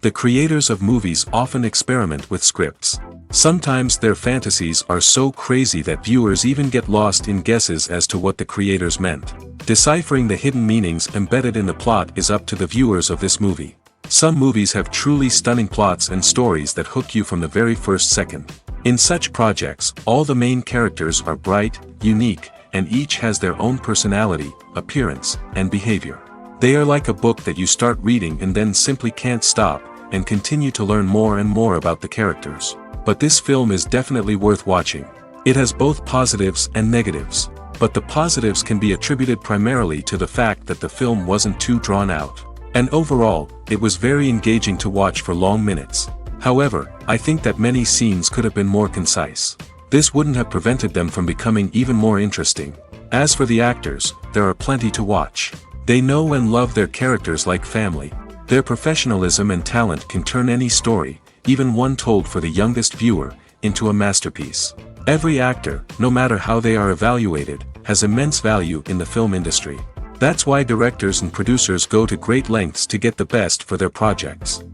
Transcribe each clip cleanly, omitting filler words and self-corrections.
The creators of movies often experiment with scripts. Sometimes their fantasies are so crazy that viewers even get lost in guesses as to what the creators meant. Deciphering the hidden meanings embedded in the plot is up to the viewers of this movie. Some movies have truly stunning plots and stories that hook you from the very first second. In such projects, all the main characters are bright, unique, and each has their own personality, appearance, and behavior. They are like a book that you start reading and then simply can't stop, and continue to learn more and more about the characters. But this film is definitely worth watching. It has both positives and negatives. But the positives can be attributed primarily to the fact that the film wasn't too drawn out. And overall, it was very engaging to watch for long minutes. However, I think that many scenes could have been more concise. This wouldn't have prevented them from becoming even more interesting. As for the actors, there are plenty to watch. They know and love their characters like family. Their professionalism and talent can turn any story, even one told for the youngest viewer, into a masterpiece. Every actor, no matter how they are evaluated, has immense value in the film industry. That's why directors and producers go to great lengths to get the best for their projects.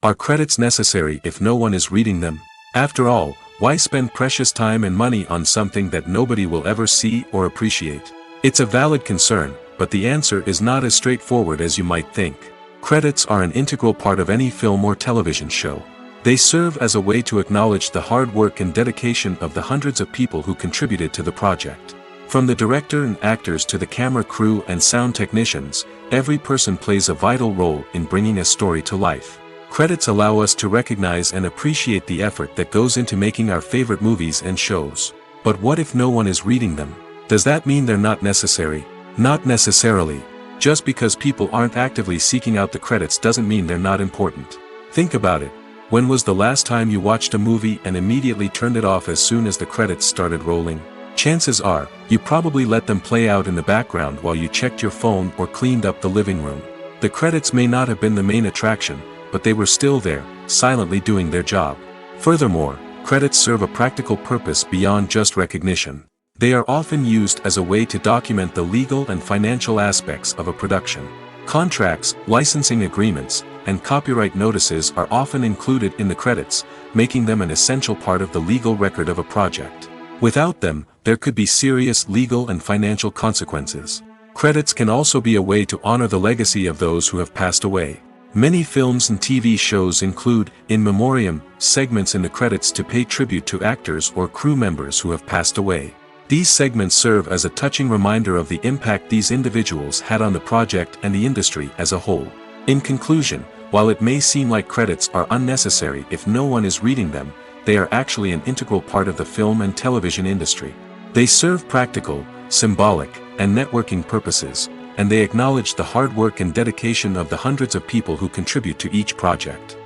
Are credits necessary if no one is reading them? After all, why spend precious time and money on something that nobody will ever see or appreciate? It's a valid concern, but the answer is not as straightforward as you might think. Credits are an integral part of any film or television show. They serve as a way to acknowledge the hard work and dedication of the hundreds of people who contributed to the project. From the director and actors to the camera crew and sound technicians, every person plays a vital role in bringing a story to life. Credits allow us to recognize and appreciate the effort that goes into making our favorite movies and shows. But what if no one is reading them? Does that mean they're not necessary? Not necessarily. Just because people aren't actively seeking out the credits doesn't mean they're not important. Think about it. When was the last time you watched a movie and immediately turned it off as soon as the credits started rolling? Chances are, you probably let them play out in the background while you checked your phone or cleaned up the living room. The credits may not have been the main attraction, but they were still there, silently doing their job. Furthermore, credits serve a practical purpose beyond just recognition. They are often used as a way to document the legal and financial aspects of a production. Contracts, licensing agreements, and copyright notices are often included in the credits, making them an essential part of the legal record of a project. Without them, there could be serious legal and financial consequences. Credits can also be a way to honor the legacy of those who have passed away. Many films and TV shows include, in memoriam, segments in the credits to pay tribute to actors or crew members who have passed away. These segments serve as a touching reminder of the impact these individuals had on the project and the industry as a whole. In conclusion, while it may seem like credits are unnecessary if no one is reading them, they are actually an integral part of the film and television industry. They serve practical, symbolic, and networking purposes, and they acknowledge the hard work and dedication of the hundreds of people who contribute to each project.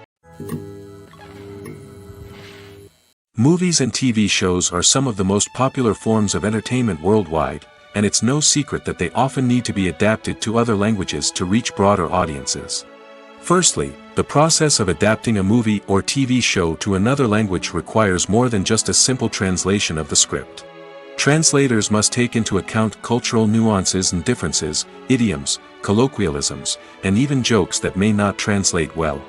Movies and TV shows are some of the most popular forms of entertainment worldwide, and it's no secret that they often need to be adapted to other languages to reach broader audiences. Firstly, the process of adapting a movie or TV show to another language requires more than just a simple translation of the script. Translators must take into account cultural nuances and differences, idioms, colloquialisms, and even jokes that may not translate well.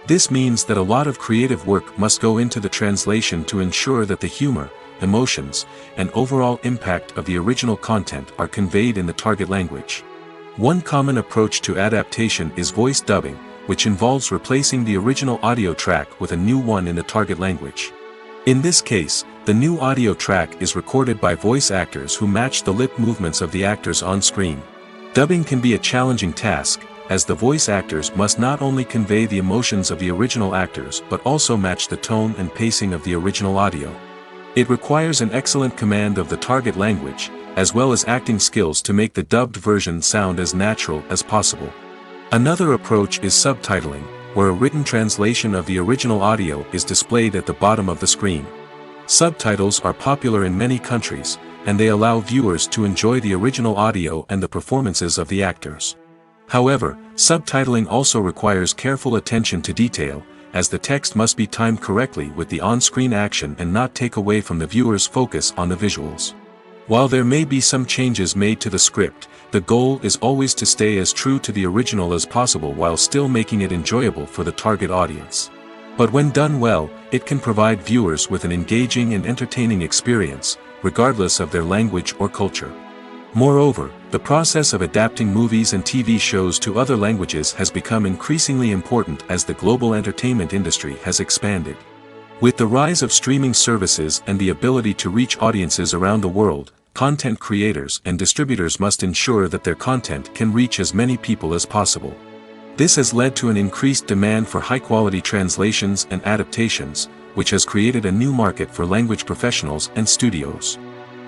This means that a lot of creative work must go into the translation to ensure that the humor, emotions, and overall impact of the original content are conveyed in the target language. One common approach to adaptation is voice dubbing, which involves replacing the original audio track with a new one in the target language. In this case, the new audio track is recorded by voice actors who match the lip movements of the actors on screen. Dubbing can be a challenging task, as the voice actors must not only convey the emotions of the original actors but also match the tone and pacing of the original audio. It requires an excellent command of the target language, as well as acting skills to make the dubbed version sound as natural as possible. Another approach is subtitling, where a written translation of the original audio is displayed at the bottom of the screen. Subtitles are popular in many countries, and they allow viewers to enjoy the original audio and the performances of the actors. However, subtitling also requires careful attention to detail, as the text must be timed correctly with the on-screen action and not take away from the viewer's focus on the visuals. While there may be some changes made to the script, The goal is always to stay as true to the original as possible while still making it enjoyable for the target audience. But when done well, it can provide viewers with an engaging and entertaining experience, regardless of their language or culture. Moreover, the process of adapting movies and TV shows to other languages has become increasingly important as the global entertainment industry has expanded. With the rise of streaming services and the ability to reach audiences around the world, content creators and distributors must ensure that their content can reach as many people as possible. This has led to an increased demand for high-quality translations and adaptations, which has created a new market for language professionals and studios.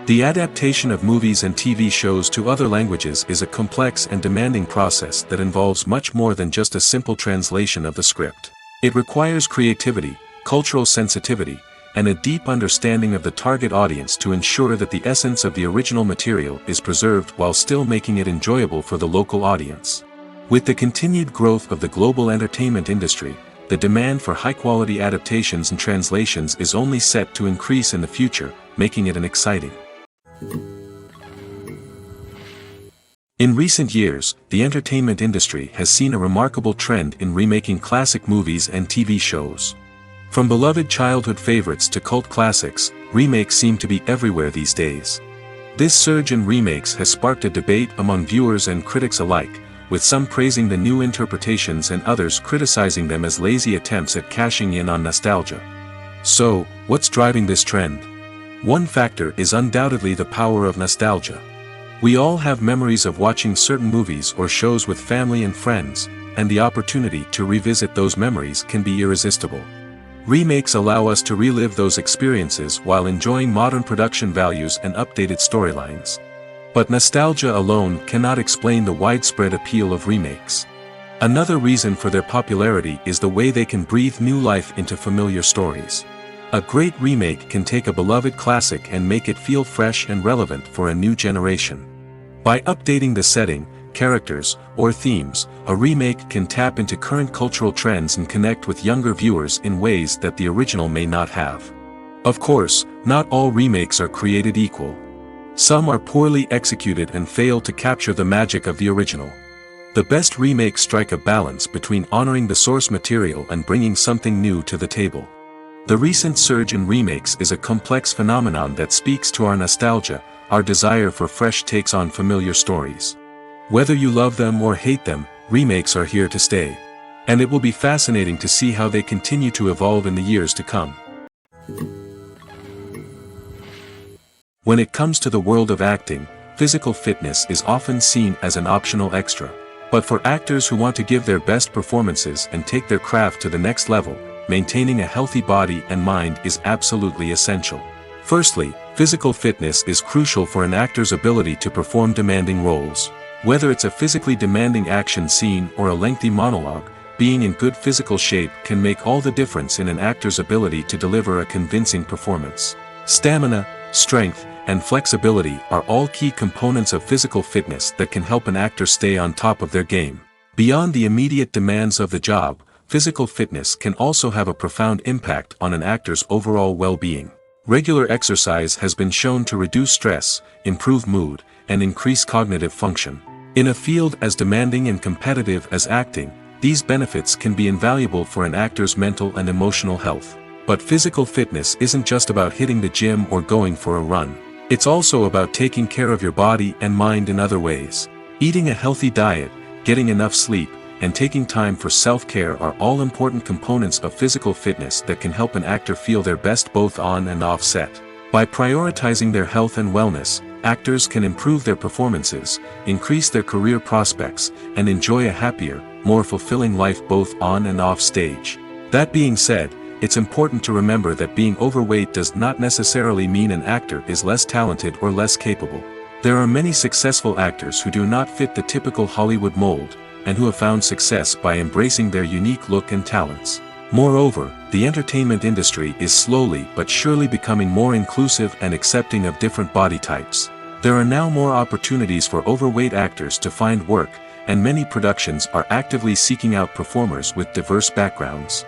The adaptation of movies and TV shows to other languages is a complex and demanding process that involves much more than just a simple translation of the script. It requires creativity, cultural sensitivity, and a deep understanding of the target audience to ensure that the essence of the original material is preserved while still making it enjoyable for the local audience. With the continued growth of the global entertainment industry, the demand for high-quality adaptations and translations is only set to increase in the future, making it an exciting. In recent years, the entertainment industry has seen a remarkable trend in remaking classic movies and TV shows. From beloved childhood favorites to cult classics, remakes seem to be everywhere these days. This surge in remakes has sparked a debate among viewers and critics alike, with some praising the new interpretations and others criticizing them as lazy attempts at cashing in on nostalgia. So, what's driving this trend? One factor is undoubtedly the power of nostalgia. We all have memories of watching certain movies or shows with family and friends, and the opportunity to revisit those memories can be irresistible. Remakes allow us to relive those experiences while enjoying modern production values and updated storylines. But nostalgia alone cannot explain the widespread appeal of remakes. Another reason for their popularity is the way they can breathe new life into familiar stories. A great remake can take a beloved classic and make it feel fresh and relevant for a new generation. By updating the setting, characters, or themes, a remake can tap into current cultural trends and connect with younger viewers in ways that the original may not have. Of course, not all remakes are created equal. Some are poorly executed and fail to capture the magic of the original. The best remakes strike a balance between honoring the source material and bringing something new to the table. The recent surge in remakes is a complex phenomenon that speaks to our nostalgia, our desire for fresh takes on familiar stories. Whether you love them or hate them, remakes are here to stay. And it will be fascinating to see how they continue to evolve in the years to come. When it comes to the world of acting, physical fitness is often seen as an optional extra. But for actors who want to give their best performances and take their craft to the next level, maintaining a healthy body and mind is absolutely essential. Firstly, physical fitness is crucial for an actor's ability to perform demanding roles. Whether it's a physically demanding action scene or a lengthy monologue, being in good physical shape can make all the difference in an actor's ability to deliver a convincing performance. Stamina, strength, and flexibility are all key components of physical fitness that can help an actor stay on top of their game. Beyond the immediate demands of the job, physical fitness can also have a profound impact on an actor's overall well-being. Regular exercise has been shown to reduce stress, improve mood, and increase cognitive function. In a field as demanding and competitive as acting, these benefits can be invaluable for an actor's mental and emotional health. But physical fitness isn't just about hitting the gym or going for a run. It's also about taking care of your body and mind in other ways. Eating a healthy diet, getting enough sleep, and taking time for self-care are all important components of physical fitness that can help an actor feel their best both on and off set. By prioritizing their health and wellness, actors can improve their performances, increase their career prospects, and enjoy a happier, more fulfilling life both on and off stage. That being said, it's important to remember that being overweight does not necessarily mean an actor is less talented or less capable. There are many successful actors who do not fit the typical Hollywood mold, and who have found success by embracing their unique look and talents. Moreover, the entertainment industry is slowly but surely becoming more inclusive and accepting of different body types. There are now more opportunities for overweight actors to find work, and many productions are actively seeking out performers with diverse backgrounds.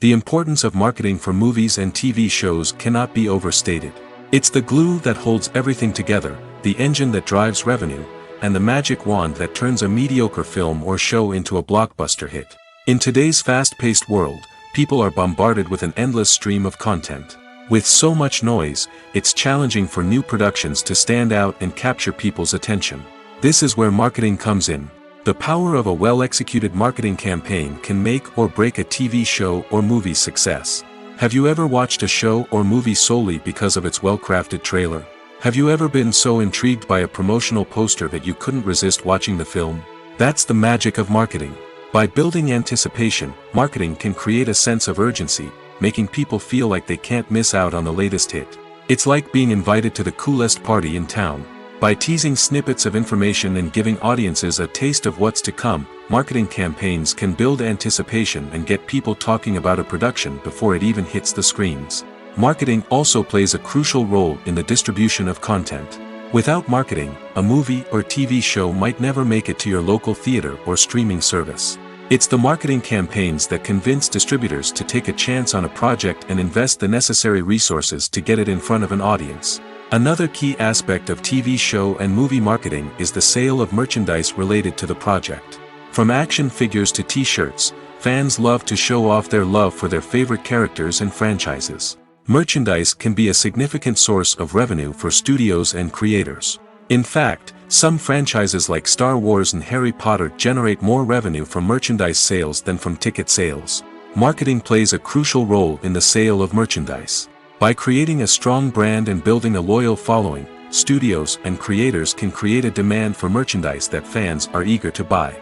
The importance of marketing for movies and TV shows cannot be overstated. It's the glue that holds everything together, the engine that drives revenue, and the magic wand that turns a mediocre film or show into a blockbuster hit. In today's fast-paced world, people are bombarded with an endless stream of content. With so much noise, it's challenging for new productions to stand out and capture people's attention. This is where marketing comes in. The power of a well-executed marketing campaign can make or break a TV show or movie's success. Have you ever watched a show or movie solely because of its well-crafted trailer? Have you ever been so intrigued by a promotional poster that you couldn't resist watching the film? That's the magic of marketing. By building anticipation, marketing can create a sense of urgency, making people feel like they can't miss out on the latest hit. It's like being invited to the coolest party in town. By teasing snippets of information and giving audiences a taste of what's to come, marketing campaigns can build anticipation and get people talking about a production before it even hits the screens. Marketing also plays a crucial role in the distribution of content. Without marketing, a movie or TV show might never make it to your local theater or streaming service. It's the marketing campaigns that convince distributors to take a chance on a project and invest the necessary resources to get it in front of an audience. Another key aspect of TV show and movie marketing is the sale of merchandise related to the project. From action figures to t-shirts, fans love to show off their love for their favorite characters and franchises. Merchandise can be a significant source of revenue for studios and creators. In fact, some franchises like Star Wars and Harry Potter generate more revenue from merchandise sales than from ticket sales. Marketing plays a crucial role in the sale of merchandise. By creating a strong brand and building a loyal following, studios and creators can create a demand for merchandise that fans are eager to buy.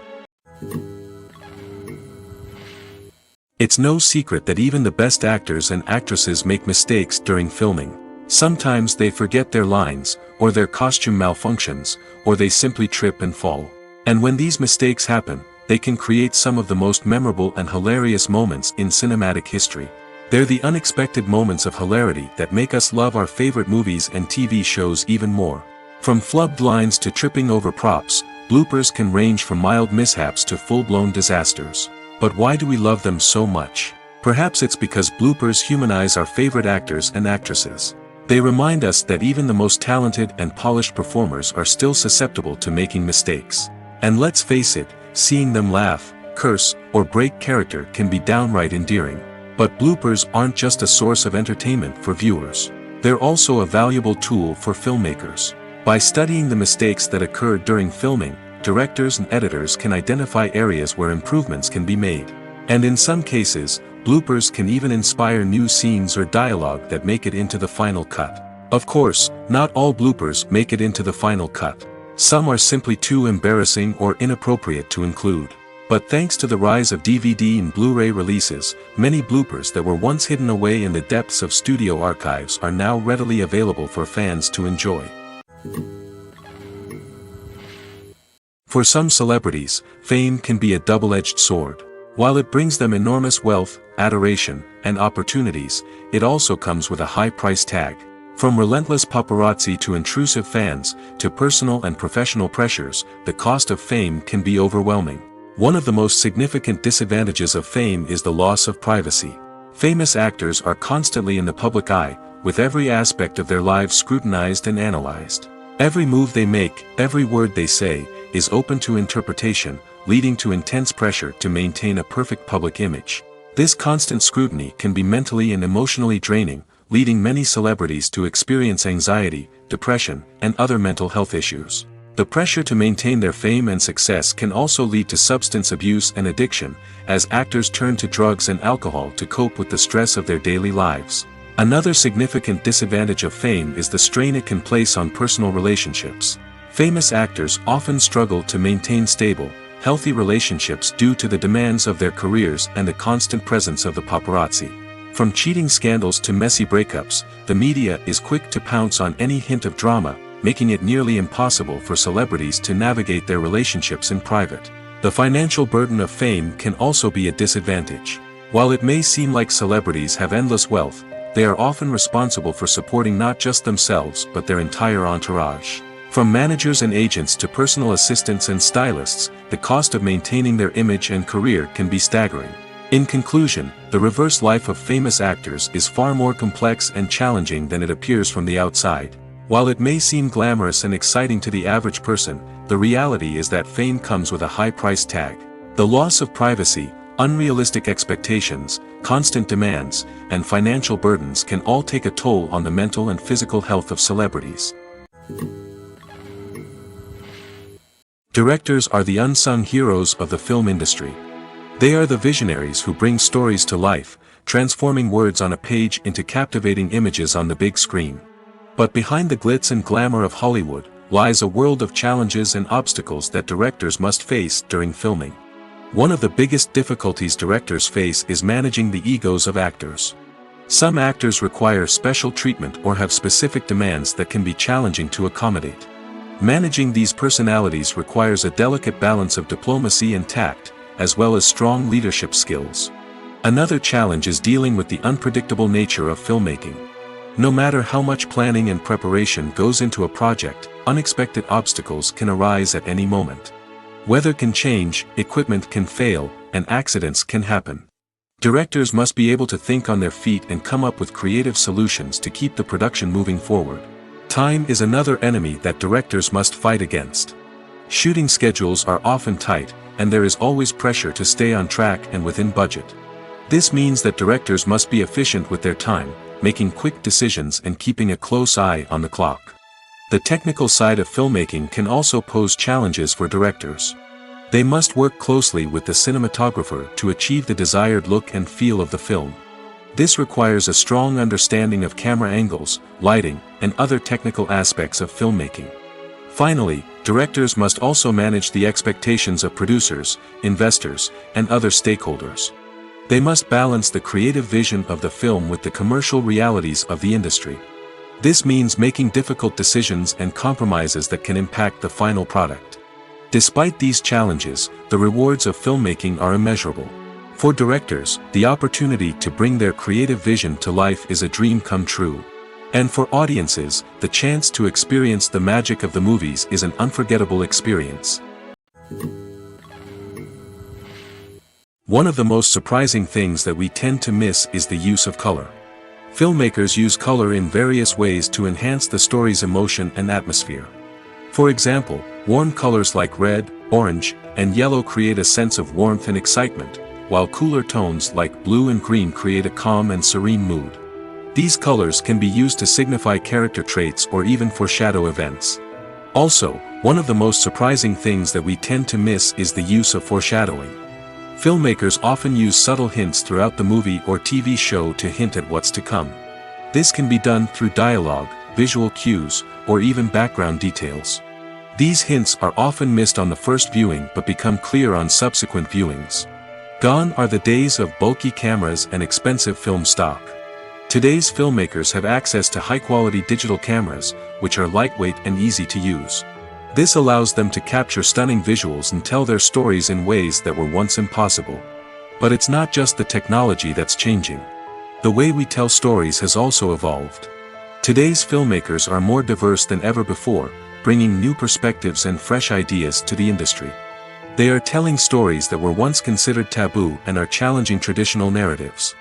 It's no secret that even the best actors and actresses make mistakes during filming. Sometimes they forget their lines, or their costume malfunctions, or they simply trip and fall. And when these mistakes happen, they can create some of the most memorable and hilarious moments in cinematic history. They're the unexpected moments of hilarity that make us love our favorite movies and TV shows even more. From flubbed lines to tripping over props, bloopers can range from mild mishaps to full-blown disasters. But why do we love them so much? Perhaps it's because bloopers humanize our favorite actors and actresses. They remind us that even the most talented and polished performers are still susceptible to making mistakes. And let's face it, seeing them laugh, curse, or break character can be downright endearing. But bloopers aren't just a source of entertainment for viewers. They're also a valuable tool for filmmakers. By studying the mistakes that occurred during filming, directors and editors can identify areas where improvements can be made. And in some cases, bloopers can even inspire new scenes or dialogue that make it into the final cut. Of course, not all bloopers make it into the final cut. Some are simply too embarrassing or inappropriate to include. But thanks to the rise of DVD and Blu-ray releases, many bloopers that were once hidden away in the depths of studio archives are now readily available for fans to enjoy. For some celebrities, fame can be a double-edged sword. While it brings them enormous wealth, adoration, and opportunities, it also comes with a high price tag. From relentless paparazzi to intrusive fans, to personal and professional pressures, the cost of fame can be overwhelming. One of the most significant disadvantages of fame is the loss of privacy. Famous actors are constantly in the public eye, with every aspect of their lives scrutinized and analyzed. Every move they make, every word they say, is open to interpretation, leading to intense pressure to maintain a perfect public image. This constant scrutiny can be mentally and emotionally draining, leading many celebrities to experience anxiety, depression, and other mental health issues. The pressure to maintain their fame and success can also lead to substance abuse and addiction, as actors turn to drugs and alcohol to cope with the stress of their daily lives. Another significant disadvantage of fame is the strain it can place on personal relationships. Famous actors often struggle to maintain stable, healthy relationships due to the demands of their careers and the constant presence of the paparazzi. From cheating scandals to messy breakups, the media is quick to pounce on any hint of drama, making it nearly impossible for celebrities to navigate their relationships in private. The financial burden of fame can also be a disadvantage. While it may seem like celebrities have endless wealth, they are often responsible for supporting not just themselves but their entire entourage. From managers and agents to personal assistants and stylists, the cost of maintaining their image and career can be staggering. In conclusion, the reverse life of famous actors is far more complex and challenging than it appears from the outside. While it may seem glamorous and exciting to the average person, the reality is that fame comes with a high price tag. The loss of privacy, unrealistic expectations, constant demands, and financial burdens can all take a toll on the mental and physical health of celebrities. Directors are the unsung heroes of the film industry. They are the visionaries who bring stories to life, transforming words on a page into captivating images on the big screen. But behind the glitz and glamour of Hollywood, lies a world of challenges and obstacles that directors must face during filming. One of the biggest difficulties directors face is managing the egos of actors. Some actors require special treatment or have specific demands that can be challenging to accommodate. Managing these personalities requires a delicate balance of diplomacy and tact, as well as strong leadership skills. Another challenge is dealing with the unpredictable nature of filmmaking. No matter how much planning and preparation goes into a project, unexpected obstacles can arise at any moment. Weather can change, equipment can fail, and accidents can happen. Directors must be able to think on their feet and come up with creative solutions to keep the production moving forward. Time is another enemy that directors must fight against. Shooting schedules are often tight, and there is always pressure to stay on track and within budget. This means that directors must be efficient with their time, making quick decisions and keeping a close eye on the clock. The technical side of filmmaking can also pose challenges for directors. They must work closely with the cinematographer to achieve the desired look and feel of the film. This requires a strong understanding of camera angles, lighting, and other technical aspects of filmmaking. Finally, directors must also manage the expectations of producers, investors, and other stakeholders. They must balance the creative vision of the film with the commercial realities of the industry. This means making difficult decisions and compromises that can impact the final product. Despite these challenges, the rewards of filmmaking are immeasurable. For directors, the opportunity to bring their creative vision to life is a dream come true. And for audiences, the chance to experience the magic of the movies is an unforgettable experience. One of the most surprising things that we tend to miss is the use of color. Filmmakers use color in various ways to enhance the story's emotion and atmosphere. For example, warm colors like red, orange, and yellow create a sense of warmth and excitement, while cooler tones like blue and green create a calm and serene mood. These colors can be used to signify character traits or even foreshadow events. Also, one of the most surprising things that we tend to miss is the use of foreshadowing. Filmmakers often use subtle hints throughout the movie or TV show to hint at what's to come. This can be done through dialogue, visual cues, or even background details. These hints are often missed on the first viewing but become clear on subsequent viewings. Gone are the days of bulky cameras and expensive film stock. Today's filmmakers have access to high-quality digital cameras, which are lightweight and easy to use. This allows them to capture stunning visuals and tell their stories in ways that were once impossible. But it's not just the technology that's changing. The way we tell stories has also evolved. Today's filmmakers are more diverse than ever before, bringing new perspectives and fresh ideas to the industry. They are telling stories that were once considered taboo and are challenging traditional narratives.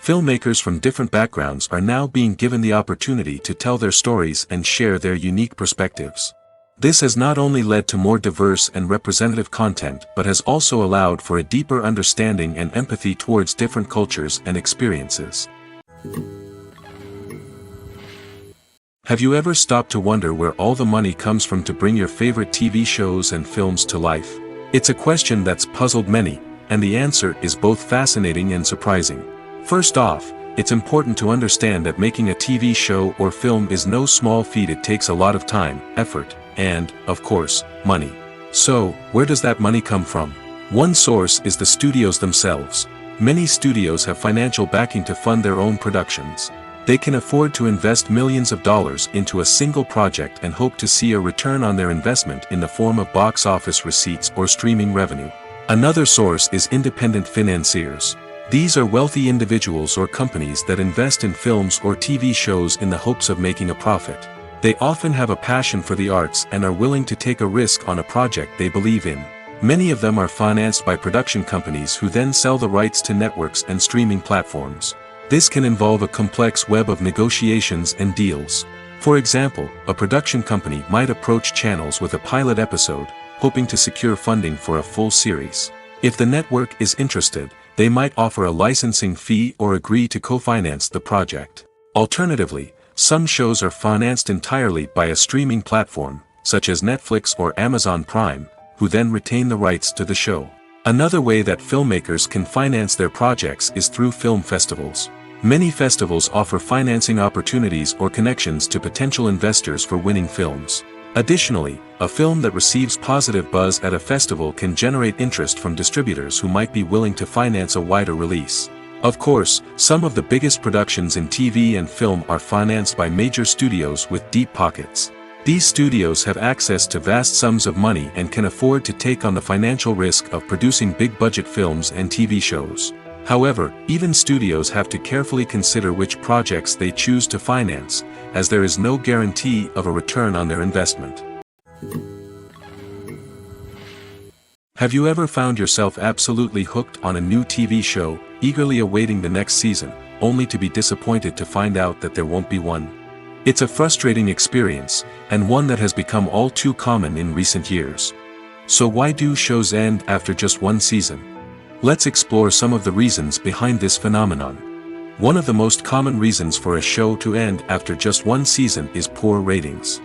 Filmmakers from different backgrounds are now being given the opportunity to tell their stories and share their unique perspectives. This has not only led to more diverse and representative content but has also allowed for a deeper understanding and empathy towards different cultures and experiences. Have you ever stopped to wonder where all the money comes from to bring your favorite TV shows and films to life? It's a question that's puzzled many, and the answer is both fascinating and surprising. First off, it's important to understand that making a TV show or film is no small feat. It takes a lot of time, effort, and, of course, money. So, where does that money come from? One source is the studios themselves. Many studios have financial backing to fund their own productions. They can afford to invest millions of dollars into a single project and hope to see a return on their investment in the form of box office receipts or streaming revenue. Another source is independent financiers. These are wealthy individuals or companies that invest in films or TV shows in the hopes of making a profit. They often have a passion for the arts and are willing to take a risk on a project they believe in. Many of them are financed by production companies who then sell the rights to networks and streaming platforms. This can involve a complex web of negotiations and deals. For example, a production company might approach channels with a pilot episode, hoping to secure funding for a full series. If the network is interested, they might offer a licensing fee or agree to co-finance the project. Alternatively, some shows are financed entirely by a streaming platform, such as Netflix or Amazon Prime, who then retain the rights to the show. Another way that filmmakers can finance their projects is through film festivals. Many festivals offer financing opportunities or connections to potential investors for winning films. Additionally, a film that receives positive buzz at a festival can generate interest from distributors who might be willing to finance a wider release. Of course, some of the biggest productions in TV and film are financed by major studios with deep pockets. These studios have access to vast sums of money and can afford to take on the financial risk of producing big-budget films and TV shows. However, even studios have to carefully consider which projects they choose to finance, as there is no guarantee of a return on their investment. Have you ever found yourself absolutely hooked on a new TV show, eagerly awaiting the next season, only to be disappointed to find out that there won't be one? It's a frustrating experience, and one that has become all too common in recent years. So why do shows end after just one season? Let's explore some of the reasons behind this phenomenon. One of the most common reasons for a show to end after just one season is poor ratings.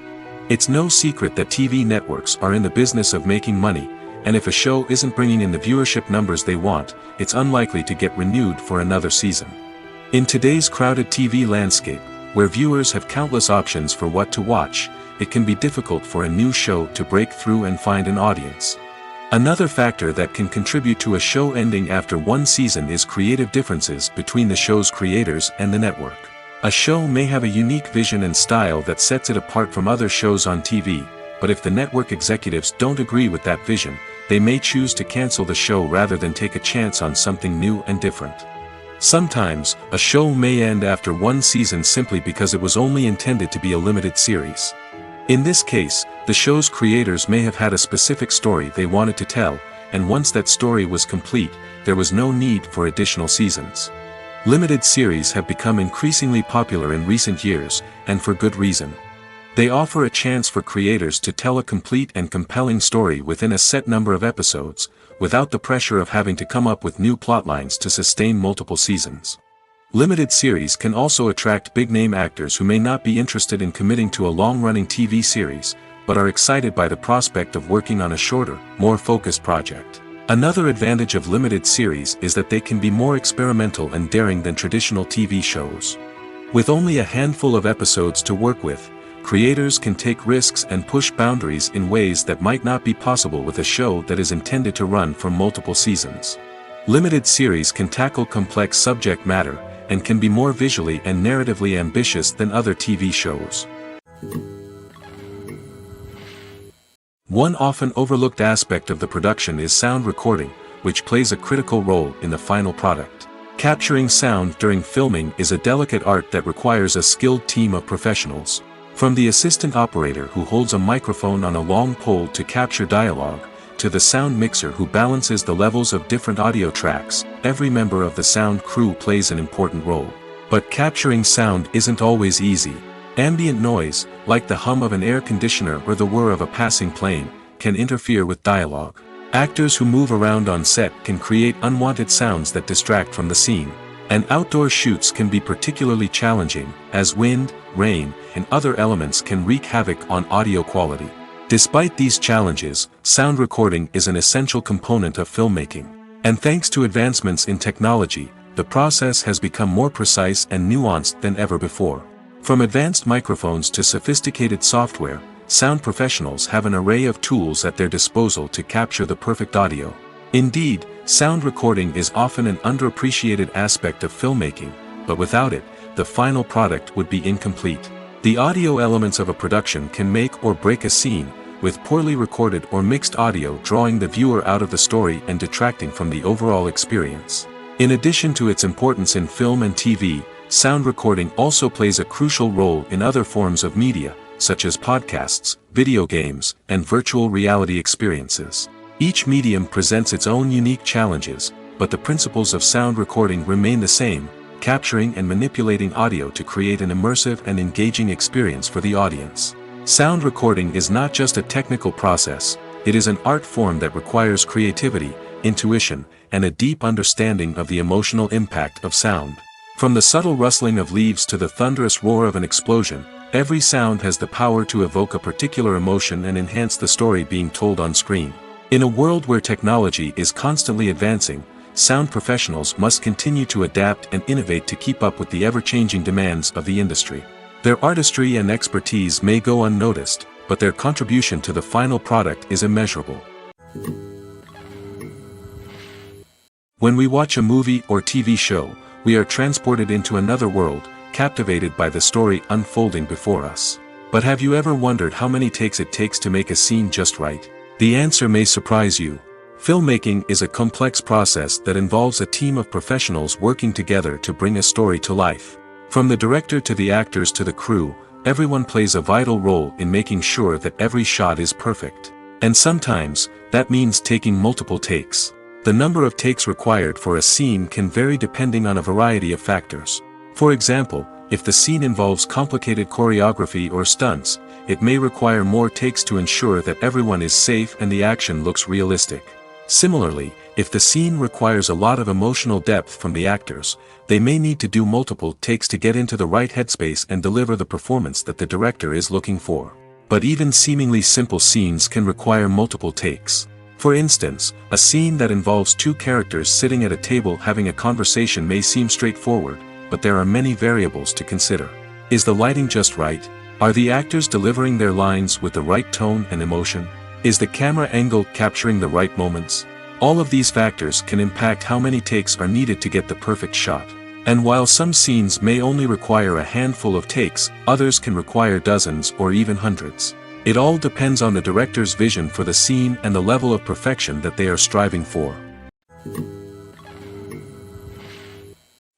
It's no secret that TV networks are in the business of making money, and if a show isn't bringing in the viewership numbers they want, it's unlikely to get renewed for another season. In today's crowded TV landscape, where viewers have countless options for what to watch, it can be difficult for a new show to break through and find an audience. Another factor that can contribute to a show ending after one season is creative differences between the show's creators and the network. A show may have a unique vision and style that sets it apart from other shows on TV, but if the network executives don't agree with that vision, they may choose to cancel the show rather than take a chance on something new and different. Sometimes, a show may end after one season simply because it was only intended to be a limited series. In this case, the show's creators may have had a specific story they wanted to tell, and once that story was complete, there was no need for additional seasons. Limited series have become increasingly popular in recent years, and for good reason. They offer a chance for creators to tell a complete and compelling story within a set number of episodes, without the pressure of having to come up with new plotlines to sustain multiple seasons. Limited series can also attract big-name actors who may not be interested in committing to a long-running TV series, but are excited by the prospect of working on a shorter, more focused project. Another advantage of limited series is that they can be more experimental and daring than traditional TV shows. With only a handful of episodes to work with, creators can take risks and push boundaries in ways that might not be possible with a show that is intended to run for multiple seasons. Limited series can tackle complex subject matter, and can be more visually and narratively ambitious than other TV shows. One often overlooked aspect of the production is sound recording, which plays a critical role in the final product. Capturing sound during filming is a delicate art that requires a skilled team of professionals. From the assistant operator who holds a microphone on a long pole to capture dialogue, to the sound mixer who balances the levels of different audio tracks, every member of the sound crew plays an important role. But capturing sound isn't always easy. Ambient noise, like the hum of an air conditioner or the whir of a passing plane, can interfere with dialogue. Actors who move around on set can create unwanted sounds that distract from the scene. And outdoor shoots can be particularly challenging, as wind, rain, and other elements can wreak havoc on audio quality. Despite these challenges, sound recording is an essential component of filmmaking. And thanks to advancements in technology, the process has become more precise and nuanced than ever before. From advanced microphones to sophisticated software, sound professionals have an array of tools at their disposal to capture the perfect audio. Indeed, sound recording is often an underappreciated aspect of filmmaking, but without it, the final product would be incomplete. The audio elements of a production can make or break a scene, with poorly recorded or mixed audio drawing the viewer out of the story and detracting from the overall experience. In addition to its importance in film and TV, sound recording also plays a crucial role in other forms of media, such as podcasts, video games, and virtual reality experiences. Each medium presents its own unique challenges, but the principles of sound recording remain the same, capturing and manipulating audio to create an immersive and engaging experience for the audience. Sound recording is not just a technical process, it is an art form that requires creativity, intuition, and a deep understanding of the emotional impact of sound. From the subtle rustling of leaves to the thunderous roar of an explosion, every sound has the power to evoke a particular emotion and enhance the story being told on screen. In a world where technology is constantly advancing, sound professionals must continue to adapt and innovate to keep up with the ever-changing demands of the industry. Their artistry and expertise may go unnoticed, but their contribution to the final product is immeasurable. When we watch a movie or TV show, we are transported into another world, captivated by the story unfolding before us. But have you ever wondered how many takes it takes to make a scene just right? The answer may surprise you. Filmmaking is a complex process that involves a team of professionals working together to bring a story to life. From the director to the actors to the crew, everyone plays a vital role in making sure that every shot is perfect. And sometimes, that means taking multiple takes. The number of takes required for a scene can vary depending on a variety of factors. For example, if the scene involves complicated choreography or stunts, it may require more takes to ensure that everyone is safe and the action looks realistic. Similarly, if the scene requires a lot of emotional depth from the actors, they may need to do multiple takes to get into the right headspace and deliver the performance that the director is looking for. But even seemingly simple scenes can require multiple takes. For instance, a scene that involves two characters sitting at a table having a conversation may seem straightforward, but there are many variables to consider. Is the lighting just right? Are the actors delivering their lines with the right tone and emotion? Is the camera angle capturing the right moments? All of these factors can impact how many takes are needed to get the perfect shot. And while some scenes may only require a handful of takes, others can require dozens or even hundreds. It all depends on the director's vision for the scene and the level of perfection that they are striving for.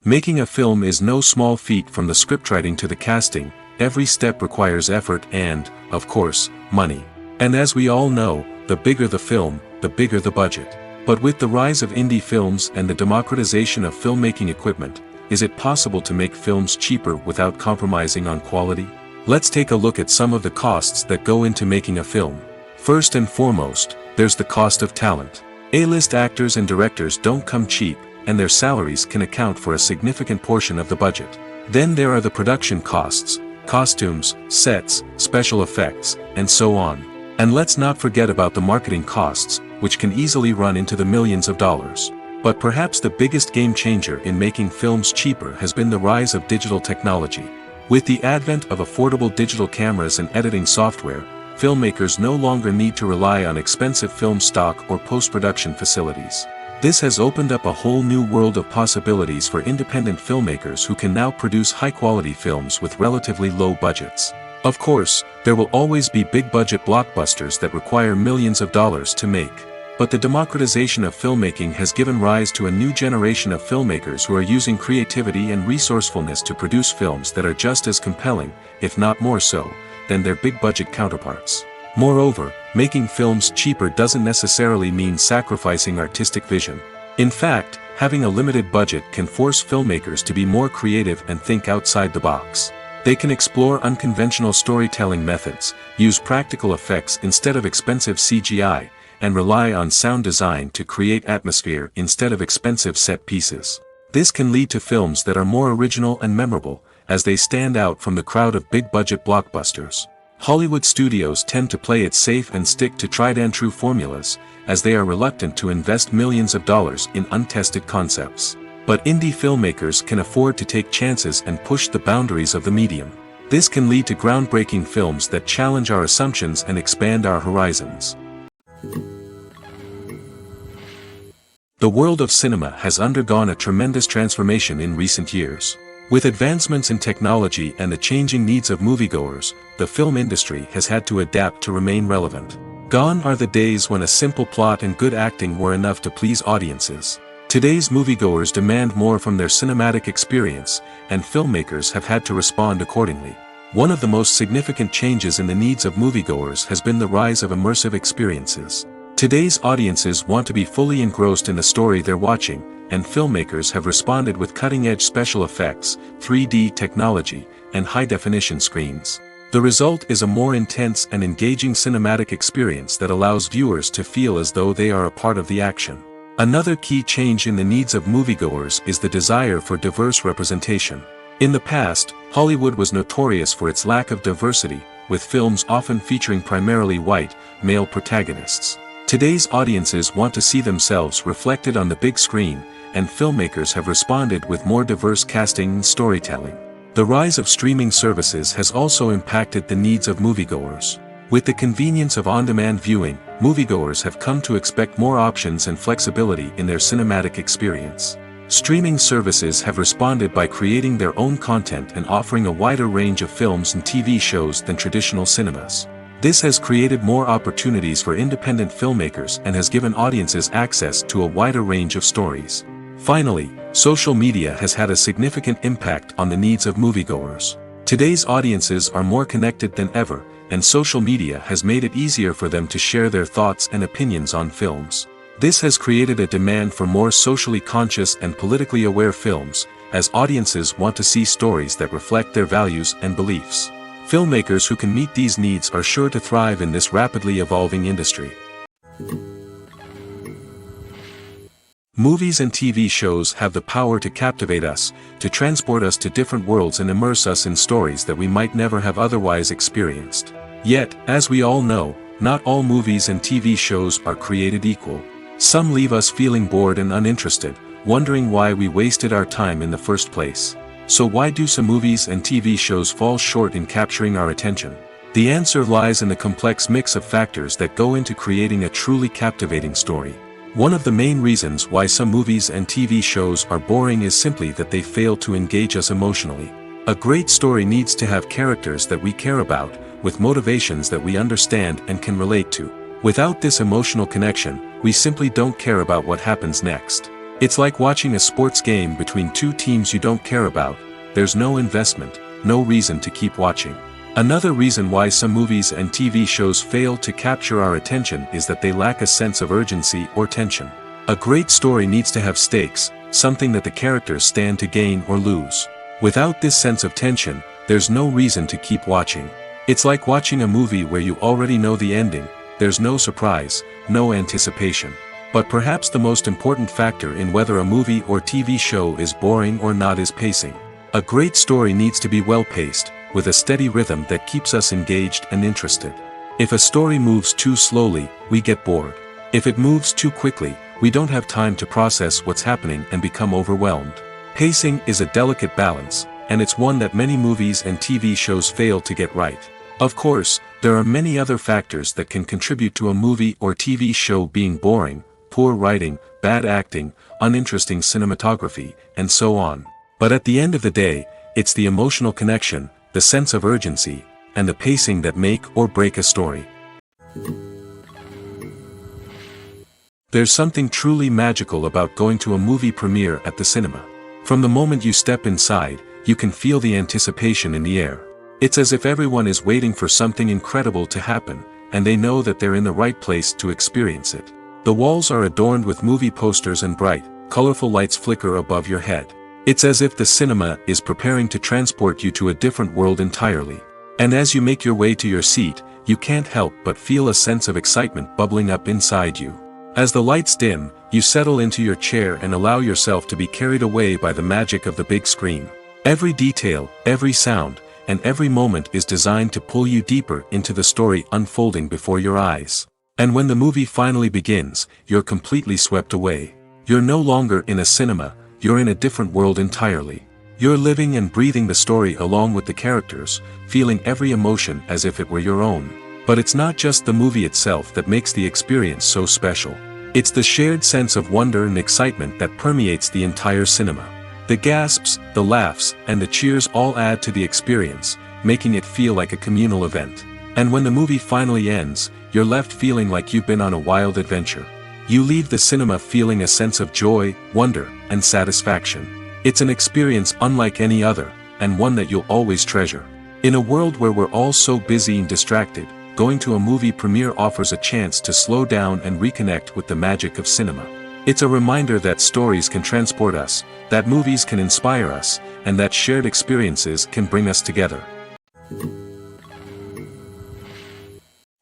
Making a film is no small feat. From the scriptwriting to the casting, every step requires effort and, of course, money. And as we all know, the bigger the film, the bigger the budget. But with the rise of indie films and the democratization of filmmaking equipment, is it possible to make films cheaper without compromising on quality? Let's take a look at some of the costs that go into making a film. First and foremost, there's the cost of talent. A-list actors and directors don't come cheap, and their salaries can account for a significant portion of the budget. Then there are the production costs, costumes, sets, special effects, and so on. And let's not forget about the marketing costs, which can easily run into the millions of dollars. But perhaps the biggest game changer in making films cheaper has been the rise of digital technology. With the advent of affordable digital cameras and editing software, filmmakers no longer need to rely on expensive film stock or post-production facilities. This has opened up a whole new world of possibilities for independent filmmakers who can now produce high-quality films with relatively low budgets. Of course, there will always be big-budget blockbusters that require millions of dollars to make. But the democratization of filmmaking has given rise to a new generation of filmmakers who are using creativity and resourcefulness to produce films that are just as compelling, if not more so, than their big-budget counterparts. Moreover, making films cheaper doesn't necessarily mean sacrificing artistic vision. In fact, having a limited budget can force filmmakers to be more creative and think outside the box. They can explore unconventional storytelling methods, use practical effects instead of expensive CGI, and rely on sound design to create atmosphere instead of expensive set pieces. This can lead to films that are more original and memorable, as they stand out from the crowd of big-budget blockbusters. Hollywood studios tend to play it safe and stick to tried-and-true formulas, as they are reluctant to invest millions of dollars in untested concepts. But indie filmmakers can afford to take chances and push the boundaries of the medium. This can lead to groundbreaking films that challenge our assumptions and expand our horizons. The world of cinema has undergone a tremendous transformation in recent years. With advancements in technology and the changing needs of moviegoers, the film industry has had to adapt to remain relevant. Gone are the days when a simple plot and good acting were enough to please audiences. Today's moviegoers demand more from their cinematic experience, and filmmakers have had to respond accordingly. One of the most significant changes in the needs of moviegoers has been the rise of immersive experiences. Today's audiences want to be fully engrossed in the story they're watching, and filmmakers have responded with cutting-edge special effects, 3D technology, and high-definition screens. The result is a more intense and engaging cinematic experience that allows viewers to feel as though they are a part of the action. Another key change in the needs of moviegoers is the desire for diverse representation. In the past, Hollywood was notorious for its lack of diversity, with films often featuring primarily white, male protagonists. Today's audiences want to see themselves reflected on the big screen, and filmmakers have responded with more diverse casting and storytelling. The rise of streaming services has also impacted the needs of moviegoers. With the convenience of on-demand viewing, moviegoers have come to expect more options and flexibility in their cinematic experience. Streaming services have responded by creating their own content and offering a wider range of films and TV shows than traditional cinemas. This has created more opportunities for independent filmmakers and has given audiences access to a wider range of stories. Finally, social media has had a significant impact on the needs of moviegoers. Today's audiences are more connected than ever, and social media has made it easier for them to share their thoughts and opinions on films. This has created a demand for more socially conscious and politically aware films, as audiences want to see stories that reflect their values and beliefs. Filmmakers who can meet these needs are sure to thrive in this rapidly evolving industry. Movies and TV shows have the power to captivate us, to transport us to different worlds and immerse us in stories that we might never have otherwise experienced. Yet, as we all know, not all movies and TV shows are created equal. Some leave us feeling bored and uninterested, wondering why we wasted our time in the first place. So why do some movies and TV shows fall short in capturing our attention? The answer lies in the complex mix of factors that go into creating a truly captivating story. One of the main reasons why some movies and TV shows are boring is simply that they fail to engage us emotionally. A great story needs to have characters that we care about, with motivations that we understand and can relate to. Without this emotional connection, we simply don't care about what happens next. It's like watching a sports game between two teams you don't care about. There's no investment, no reason to keep watching. Another reason why some movies and TV shows fail to capture our attention is that they lack a sense of urgency or tension. A great story needs to have stakes, something that the characters stand to gain or lose. Without this sense of tension, there's no reason to keep watching. It's like watching a movie where you already know the ending. There's no surprise, no anticipation. But perhaps the most important factor in whether a movie or TV show is boring or not is pacing. A great story needs to be well-paced, with a steady rhythm that keeps us engaged and interested. If a story moves too slowly, we get bored. If it moves too quickly, we don't have time to process what's happening and become overwhelmed. Pacing is a delicate balance, and it's one that many movies and TV shows fail to get right. Of course, there are many other factors that can contribute to a movie or TV show being boring: poor writing, bad acting, uninteresting cinematography, and so on. But at the end of the day, it's the emotional connection, the sense of urgency, and the pacing that make or break a story. There's something truly magical about going to a movie premiere at the cinema. From the moment you step inside, you can feel the anticipation in the air. It's as if everyone is waiting for something incredible to happen, and they know that they're in the right place to experience it. The walls are adorned with movie posters and bright, colorful lights flicker above your head. It's as if the cinema is preparing to transport you to a different world entirely. And as you make your way to your seat, you can't help but feel a sense of excitement bubbling up inside you. As the lights dim, you settle into your chair and allow yourself to be carried away by the magic of the big screen. Every detail, every sound, and every moment is designed to pull you deeper into the story unfolding before your eyes. And when the movie finally begins, you're completely swept away. You're no longer in a cinema, you're in a different world entirely. You're living and breathing the story along with the characters, feeling every emotion as if it were your own. But it's not just the movie itself that makes the experience so special. It's the shared sense of wonder and excitement that permeates the entire cinema. The gasps, the laughs, and the cheers all add to the experience, making it feel like a communal event. And when the movie finally ends, you're left feeling like you've been on a wild adventure. You leave the cinema feeling a sense of joy, wonder, and satisfaction. It's an experience unlike any other, and one that you'll always treasure. In a world where we're all so busy and distracted, going to a movie premiere offers a chance to slow down and reconnect with the magic of cinema. It's a reminder that stories can transport us, that movies can inspire us, and that shared experiences can bring us together.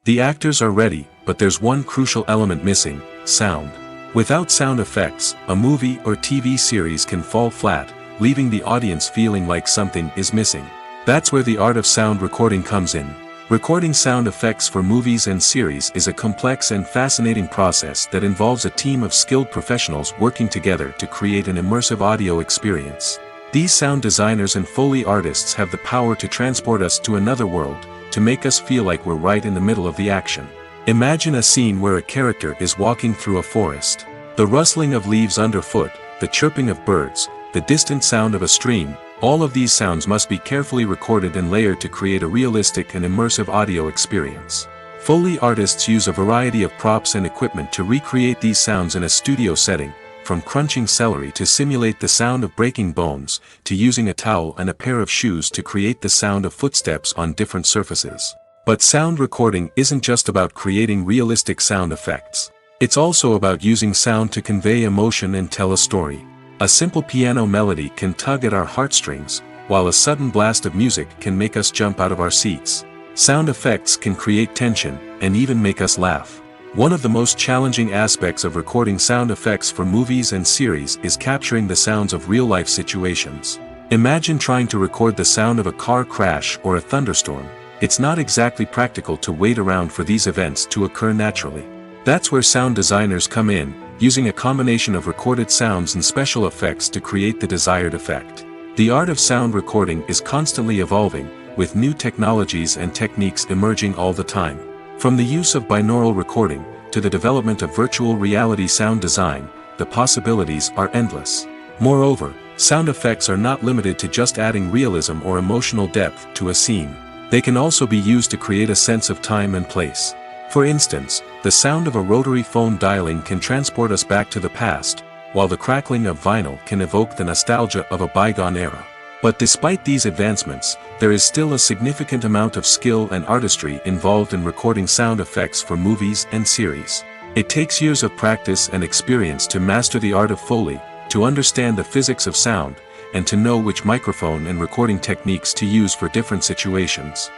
The actors are ready, but there's one crucial element missing: sound. Without sound effects, a movie or TV series can fall flat, leaving the audience feeling like something is missing. That's where the art of sound recording comes in. Recording sound effects for movies and series is a complex and fascinating process that involves a team of skilled professionals working together to create an immersive audio experience. These sound designers and Foley artists have the power to transport us to another world, to make us feel like we're right in the middle of the action. Imagine a scene where a character is walking through a forest. The rustling of leaves underfoot, the chirping of birds, the distant sound of a stream, all of these sounds must be carefully recorded and layered to create a realistic and immersive audio experience. Foley artists use a variety of props and equipment to recreate these sounds in a studio setting, from crunching celery to simulate the sound of breaking bones, to using a towel and a pair of shoes to create the sound of footsteps on different surfaces. But sound recording isn't just about creating realistic sound effects. It's also about using sound to convey emotion and tell a story. A simple piano melody can tug at our heartstrings, while a sudden blast of music can make us jump out of our seats. Sound effects can create tension, and even make us laugh. One of the most challenging aspects of recording sound effects for movies and series is capturing the sounds of real-life situations. Imagine trying to record the sound of a car crash or a thunderstorm. It's not exactly practical to wait around for these events to occur naturally. That's where sound designers come in, using a combination of recorded sounds and special effects to create the desired effect. The art of sound recording is constantly evolving, with new technologies and techniques emerging all the time. From the use of binaural recording, to the development of virtual reality sound design, the possibilities are endless. Moreover, sound effects are not limited to just adding realism or emotional depth to a scene. They can also be used to create a sense of time and place. For instance, the sound of a rotary phone dialing can transport us back to the past, while the crackling of vinyl can evoke the nostalgia of a bygone era. But despite these advancements, there is still a significant amount of skill and artistry involved in recording sound effects for movies and series. It takes years of practice and experience to master the art of Foley, to understand the physics of sound, and to know which microphone and recording techniques to use for different situations.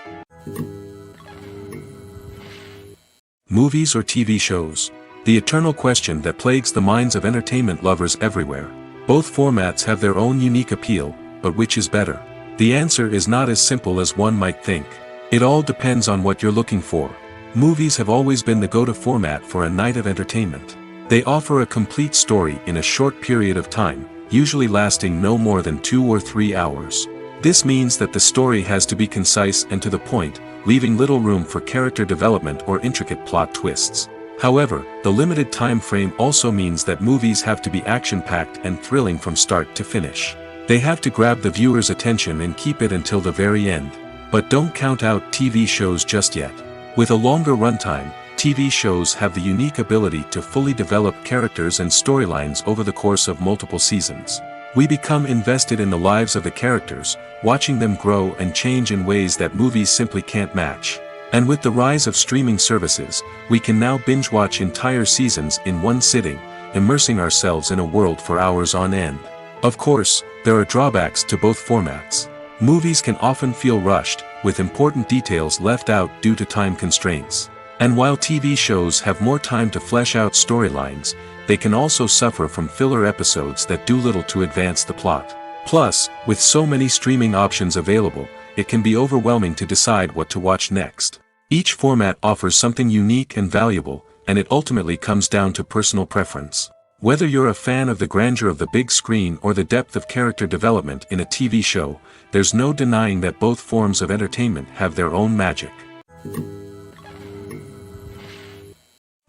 Movies or TV shows? The eternal question that plagues the minds of entertainment lovers everywhere. Both formats have their own unique appeal, but which is better? The answer is not as simple as one might think. It all depends on what you're looking for. Movies have always been the go-to format for a night of entertainment. They offer a complete story in a short period of time, usually lasting no more than 2 or 3 hours. This means that the story has to be concise and to the point, leaving little room for character development or intricate plot twists. However, the limited time frame also means that movies have to be action-packed and thrilling from start to finish. They have to grab the viewer's attention and keep it until the very end. But don't count out TV shows just yet. With a longer runtime, TV shows have the unique ability to fully develop characters and storylines over the course of multiple seasons. We become invested in the lives of the characters, watching them grow and change in ways that movies simply can't match. And with the rise of streaming services, we can now binge-watch entire seasons in one sitting, immersing ourselves in a world for hours on end. Of course, there are drawbacks to both formats. Movies can often feel rushed, with important details left out due to time constraints. And while TV shows have more time to flesh out storylines, they can also suffer from filler episodes that do little to advance the plot. Plus, with so many streaming options available, it can be overwhelming to decide what to watch next. Each format offers something unique and valuable, and it ultimately comes down to personal preference. Whether you're a fan of the grandeur of the big screen or the depth of character development in a TV show, there's no denying that both forms of entertainment have their own magic.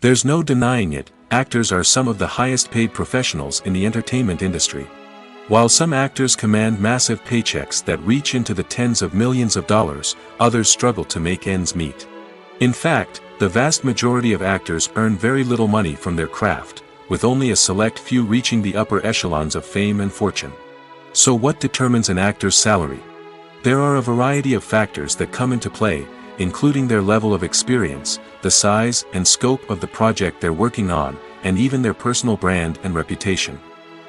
There's no denying it, actors are some of the highest paid professionals in the entertainment industry. While some actors command massive paychecks that reach into the tens of millions of dollars, others struggle to make ends meet. In fact, the vast majority of actors earn very little money from their craft, with only a select few reaching the upper echelons of fame and fortune. So what determines an actor's salary? There are a variety of factors that come into play, including their level of experience, the size and scope of the project they're working on, and even their personal brand and reputation.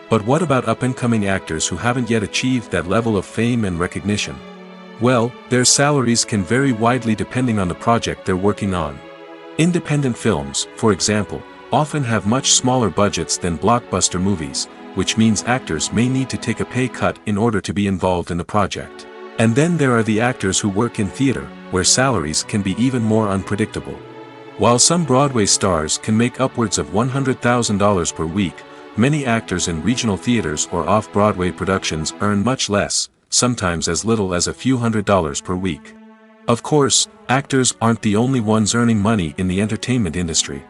But what about up-and-coming actors who haven't yet achieved that level of fame and recognition? Well, their salaries can vary widely depending on the project they're working on. Independent films, for example, often have much smaller budgets than blockbuster movies, which means actors may need to take a pay cut in order to be involved in the project. And then there are the actors who work in theater, where salaries can be even more unpredictable. While some Broadway stars can make upwards of $100,000 per week, many actors in regional theaters or off-Broadway productions earn much less, sometimes as little as a few $100s per week. Of course, actors aren't the only ones earning money in the entertainment industry.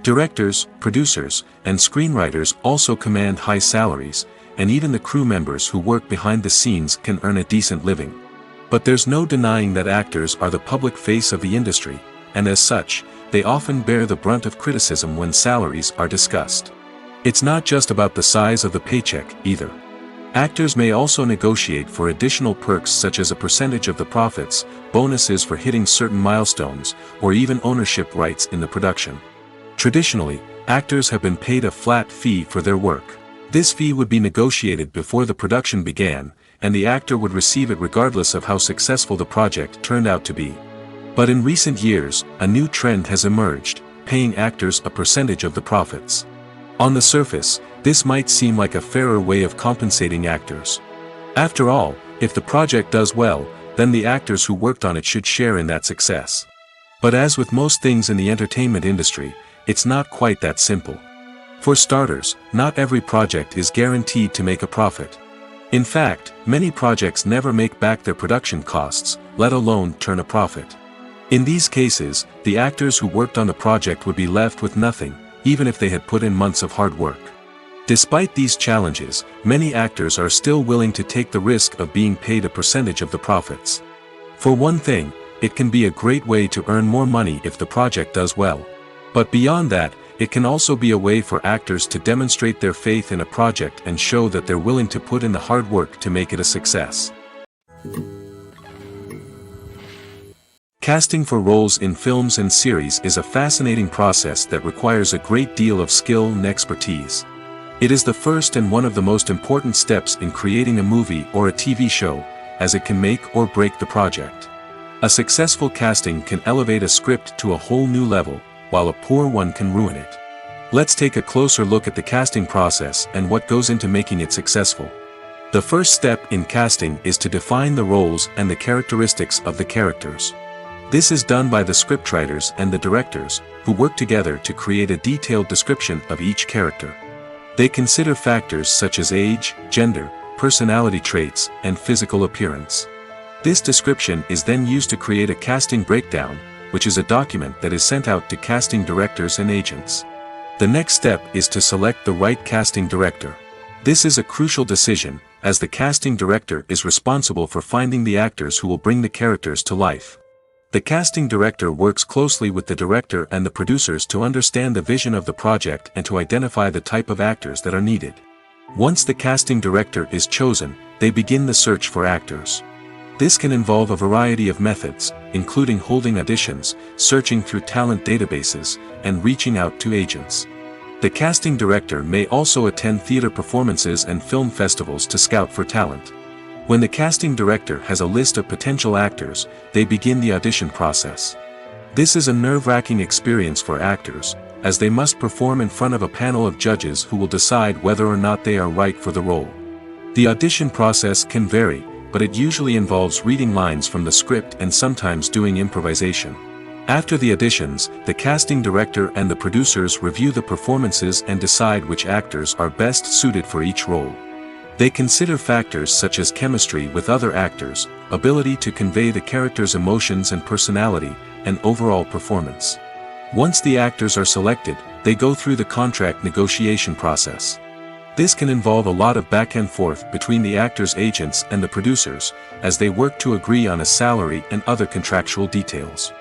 Directors, producers, and screenwriters also command high salaries, and even the crew members who work behind the scenes can earn a decent living. But there's no denying that actors are the public face of the industry, and as such, they often bear the brunt of criticism when salaries are discussed. It's not just about the size of the paycheck, either. Actors may also negotiate for additional perks such as a percentage of the profits, bonuses for hitting certain milestones, or even ownership rights in the production. Traditionally, actors have been paid a flat fee for their work. This fee would be negotiated before the production began, and the actor would receive it regardless of how successful the project turned out to be. But in recent years, a new trend has emerged, paying actors a percentage of the profits. On the surface, this might seem like a fairer way of compensating actors. After all, if the project does well, then the actors who worked on it should share in that success. But as with most things in the entertainment industry, it's not quite that simple. For starters, not every project is guaranteed to make a profit. In fact, many projects never make back their production costs, let alone turn a profit. In these cases, the actors who worked on the project would be left with nothing, even if they had put in months of hard work. Despite these challenges, many actors are still willing to take the risk of being paid a percentage of the profits. For one thing, it can be a great way to earn more money if the project does well. But beyond that, it can also be a way for actors to demonstrate their faith in a project and show that they're willing to put in the hard work to make it a success. Casting for roles in films and series is a fascinating process that requires a great deal of skill and expertise. It is the first and one of the most important steps in creating a movie or a TV show, as it can make or break the project. A successful casting can elevate a script to a whole new level, while a poor one can ruin it. Let's take a closer look at the casting process and what goes into making it successful. The first step in casting is to define the roles and the characteristics of the characters. This is done by the scriptwriters and the directors, who work together to create a detailed description of each character. They consider factors such as age, gender, personality traits, and physical appearance. This description is then used to create a casting breakdown, which is a document that is sent out to casting directors and agents. The next step is to select the right casting director. This is a crucial decision, as the casting director is responsible for finding the actors who will bring the characters to life. The casting director works closely with the director and the producers to understand the vision of the project and to identify the type of actors that are needed. Once the casting director is chosen, they begin the search for actors. This can involve a variety of methods, including holding auditions, searching through talent databases, and reaching out to agents. The casting director may also attend theater performances and film festivals to scout for talent. When the casting director has a list of potential actors, they begin the audition process. This is a nerve-wracking experience for actors, as they must perform in front of a panel of judges who will decide whether or not they are right for the role. The audition process can vary, but it usually involves reading lines from the script and sometimes doing improvisation. After the auditions, the casting director and the producers review the performances and decide which actors are best suited for each role. They consider factors such as chemistry with other actors, ability to convey the character's emotions and personality, and overall performance. Once the actors are selected, they go through the contract negotiation process. This can involve a lot of back and forth between the actors' agents and the producers, as they work to agree on a salary and other contractual details.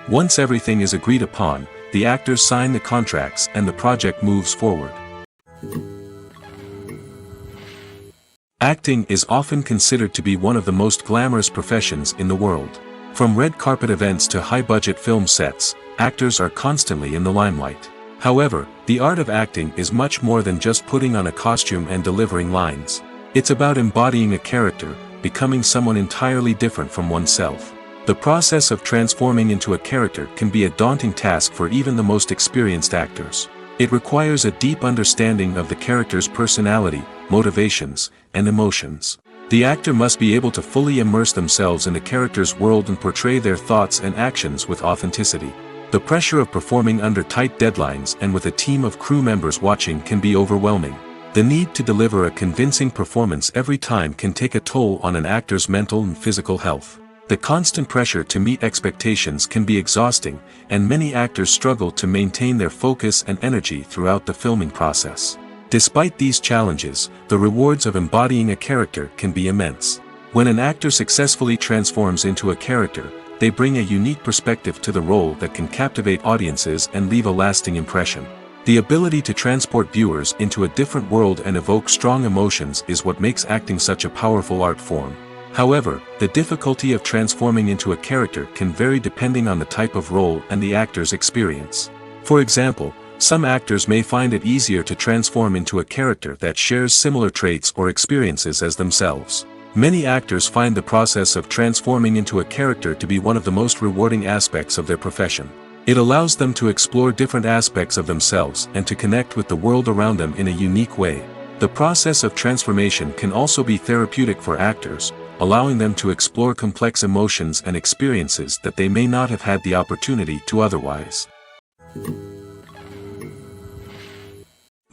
Once everything is agreed upon, the actors sign the contracts and the project moves forward. Acting is often considered to be one of the most glamorous professions in the world. From red carpet events to high-budget film sets, actors are constantly in the limelight. However, the art of acting is much more than just putting on a costume and delivering lines. It's about embodying a character, becoming someone entirely different from oneself. The process of transforming into a character can be a daunting task for even the most experienced actors. It requires a deep understanding of the character's personality, motivations, and emotions. The actor must be able to fully immerse themselves in the character's world and portray their thoughts and actions with authenticity. The pressure of performing under tight deadlines and with a team of crew members watching can be overwhelming. The need to deliver a convincing performance every time can take a toll on an actor's mental and physical health. The constant pressure to meet expectations can be exhausting, and many actors struggle to maintain their focus and energy throughout the filming process. Despite these challenges, the rewards of embodying a character can be immense. When an actor successfully transforms into a character, they bring a unique perspective to the role that can captivate audiences and leave a lasting impression. The ability to transport viewers into a different world and evoke strong emotions is what makes acting such a powerful art form. However, the difficulty of transforming into a character can vary depending on the type of role and the actor's experience. For example, some actors may find it easier to transform into a character that shares similar traits or experiences as themselves. Many actors find the process of transforming into a character to be one of the most rewarding aspects of their profession. It allows them to explore different aspects of themselves and to connect with the world around them in a unique way. The process of transformation can also be therapeutic for actors, allowing them to explore complex emotions and experiences that they may not have had the opportunity to otherwise.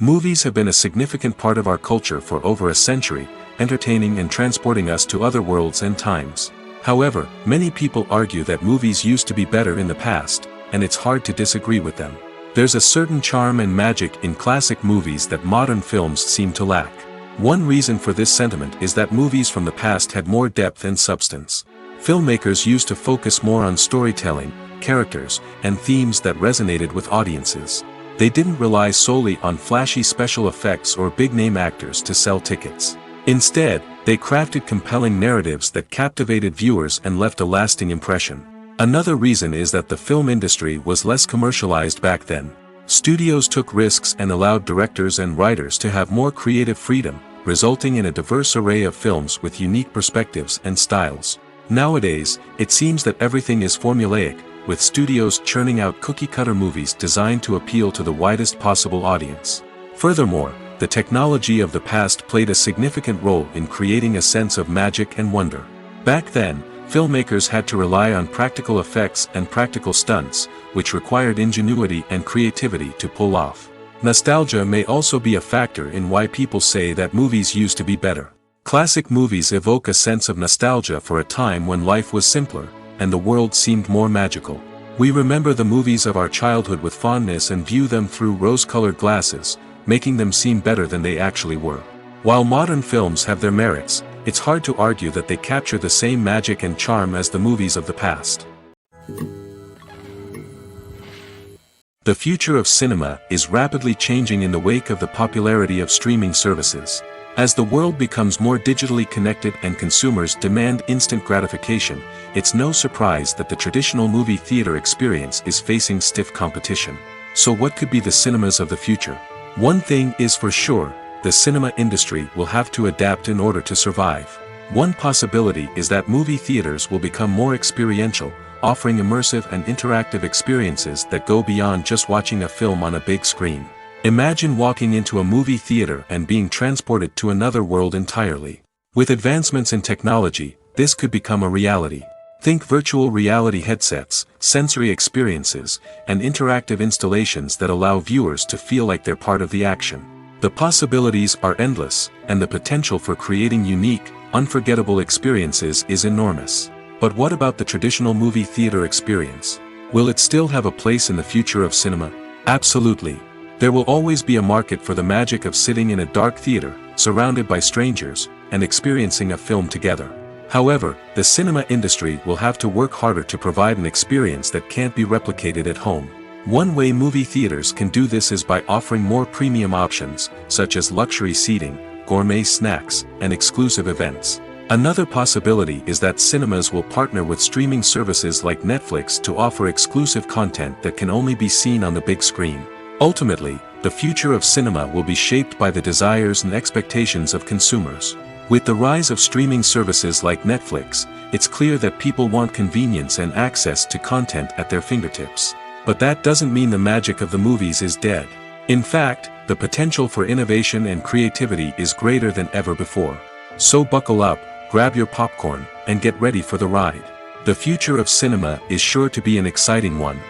Movies have been a significant part of our culture for over a century, entertaining and transporting us to other worlds and times. However, many people argue that movies used to be better in the past, and it's hard to disagree with them. There's a certain charm and magic in classic movies that modern films seem to lack. One reason for this sentiment is that movies from the past had more depth and substance. Filmmakers used to focus more on storytelling, characters, and themes that resonated with audiences. They didn't rely solely on flashy special effects or big-name actors to sell tickets. Instead, they crafted compelling narratives that captivated viewers and left a lasting impression. Another reason is that the film industry was less commercialized back then. Studios took risks and allowed directors and writers to have more creative freedom, resulting in a diverse array of films with unique perspectives and styles. Nowadays, it seems that everything is formulaic, with studios churning out cookie-cutter movies designed to appeal to the widest possible audience. Furthermore, the technology of the past played a significant role in creating a sense of magic and wonder. Back then, filmmakers had to rely on practical effects and practical stunts, which required ingenuity and creativity to pull off. Nostalgia may also be a factor in why people say that movies used to be better. Classic movies evoke a sense of nostalgia for a time when life was simpler, and the world seemed more magical. We remember the movies of our childhood with fondness and view them through rose-colored glasses, making them seem better than they actually were. While modern films have their merits, it's hard to argue that they capture the same magic and charm as the movies of the past. The future of cinema is rapidly changing in the wake of the popularity of streaming services. As the world becomes more digitally connected and consumers demand instant gratification, it's no surprise that the traditional movie theater experience is facing stiff competition. So what could be the cinemas of the future? One thing is for sure, the cinema industry will have to adapt in order to survive. One possibility is that movie theaters will become more experiential, offering immersive and interactive experiences that go beyond just watching a film on a big screen. Imagine walking into a movie theater and being transported to another world entirely. With advancements in technology, this could become a reality. Think virtual reality headsets, sensory experiences, and interactive installations that allow viewers to feel like they're part of the action. The possibilities are endless, and the potential for creating unique, unforgettable experiences is enormous. But what about the traditional movie theater experience? Will it still have a place in the future of cinema? Absolutely. There will always be a market for the magic of sitting in a dark theater, surrounded by strangers, and experiencing a film together. However, the cinema industry will have to work harder to provide an experience that can't be replicated at home. One way movie theaters can do this is by offering more premium options, such as luxury seating, gourmet snacks, and exclusive events. Another possibility is that cinemas will partner with streaming services like Netflix to offer exclusive content that can only be seen on the big screen. Ultimately, the future of cinema will be shaped by the desires and expectations of consumers. With the rise of streaming services like Netflix, it's clear that people want convenience and access to content at their fingertips. But that doesn't mean the magic of the movies is dead. In fact, the potential for innovation and creativity is greater than ever before. So buckle up, grab your popcorn, and get ready for the ride. The future of cinema is sure to be an exciting one.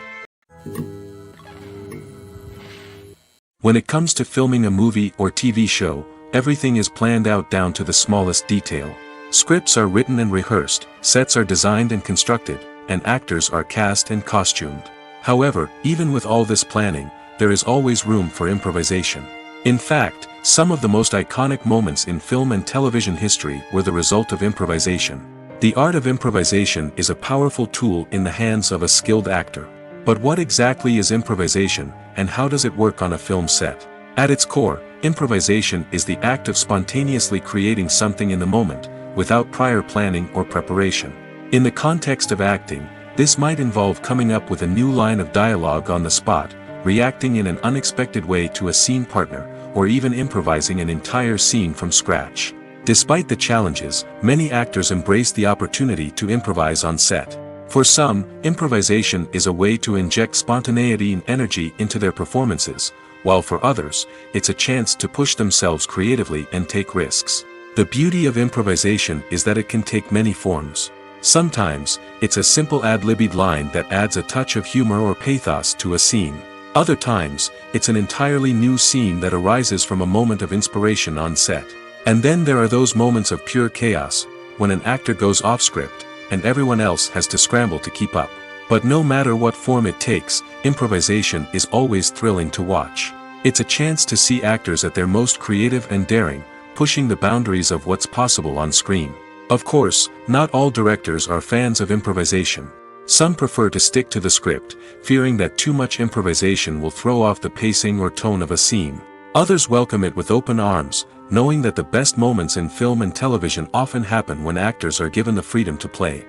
When it comes to filming a movie or TV show, everything is planned out down to the smallest detail. Scripts are written and rehearsed, sets are designed and constructed, and actors are cast and costumed. However, even with all this planning, there is always room for improvisation. In fact, some of the most iconic moments in film and television history were the result of improvisation. The art of improvisation is a powerful tool in the hands of a skilled actor. But what exactly is improvisation, and how does it work on a film set? At its core, improvisation is the act of spontaneously creating something in the moment, without prior planning or preparation. In the context of acting, this might involve coming up with a new line of dialogue on the spot, reacting in an unexpected way to a scene partner, or even improvising an entire scene from scratch. Despite the challenges, many actors embrace the opportunity to improvise on set. For some, improvisation is a way to inject spontaneity and energy into their performances, while for others, it's a chance to push themselves creatively and take risks. The beauty of improvisation is that it can take many forms. Sometimes, it's a simple ad-libbed line that adds a touch of humor or pathos to a scene. Other times, it's an entirely new scene that arises from a moment of inspiration on set. And then there are those moments of pure chaos, when an actor goes off script, and everyone else has to scramble to keep up. But no matter what form it takes, improvisation is always thrilling to watch. It's a chance to see actors at their most creative and daring, pushing the boundaries of what's possible on screen. Of course, not all directors are fans of improvisation. Some prefer to stick to the script, fearing that too much improvisation will throw off the pacing or tone of a scene. Others welcome it with open arms, knowing that the best moments in film and television often happen when actors are given the freedom to play.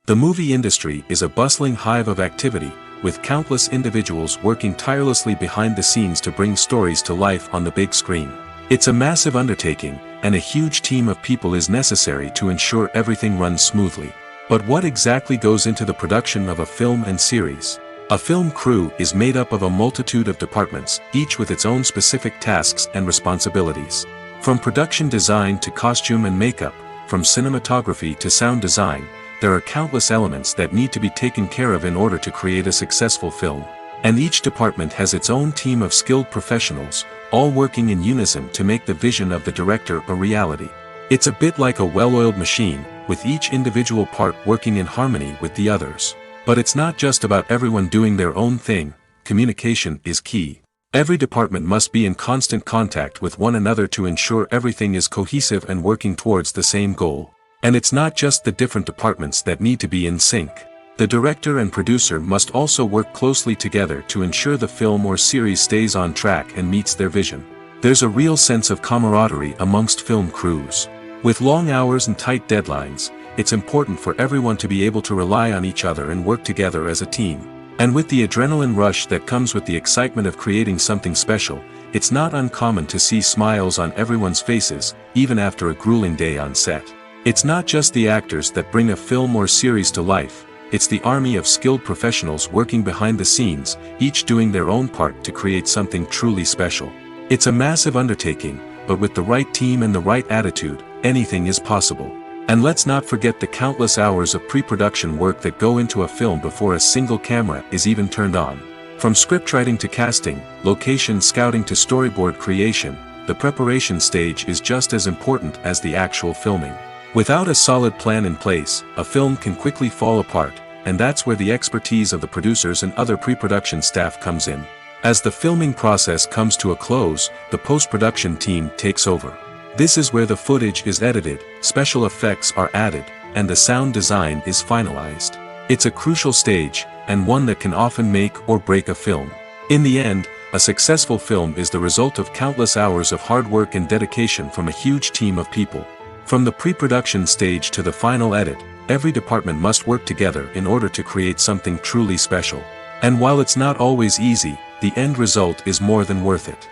The movie industry is a bustling hive of activity, with countless individuals working tirelessly behind the scenes to bring stories to life on the big screen. It's a massive undertaking, and a huge team of people is necessary to ensure everything runs smoothly. But what exactly goes into the production of a film and series? A film crew is made up of a multitude of departments, each with its own specific tasks and responsibilities. From production design to costume and makeup, from cinematography to sound design, there are countless elements that need to be taken care of in order to create a successful film. And each department has its own team of skilled professionals, all working in unison to make the vision of the director a reality. It's a bit like a well-oiled machine, with each individual part working in harmony with the others. But it's not just about everyone doing their own thing. Communication is key. Every department must be in constant contact with one another to ensure everything is cohesive and working towards the same goal. And it's not just the different departments that need to be in sync. The director and producer must also work closely together to ensure the film or series stays on track and meets their vision. There's a real sense of camaraderie amongst film crews. With long hours and tight deadlines, it's important for everyone to be able to rely on each other and work together as a team. And with the adrenaline rush that comes with the excitement of creating something special, it's not uncommon to see smiles on everyone's faces, even after a grueling day on set. It's not just the actors that bring a film or series to life, it's the army of skilled professionals working behind the scenes, each doing their own part to create something truly special. It's a massive undertaking, but with the right team and the right attitude, anything is possible. And let's not forget the countless hours of pre-production work that go into a film before a single camera is even turned on. From scriptwriting to casting, location scouting to storyboard creation, the preparation stage is just as important as the actual filming. Without a solid plan in place, a film can quickly fall apart, and that's where the expertise of the producers and other pre-production staff comes in. As the filming process comes to a close, the post-production team takes over. This is where the footage is edited, special effects are added, and the sound design is finalized. It's a crucial stage, and one that can often make or break a film. In the end, a successful film is the result of countless hours of hard work and dedication from a huge team of people. From the pre-production stage to the final edit, every department must work together in order to create something truly special. And while it's not always easy, the end result is more than worth it.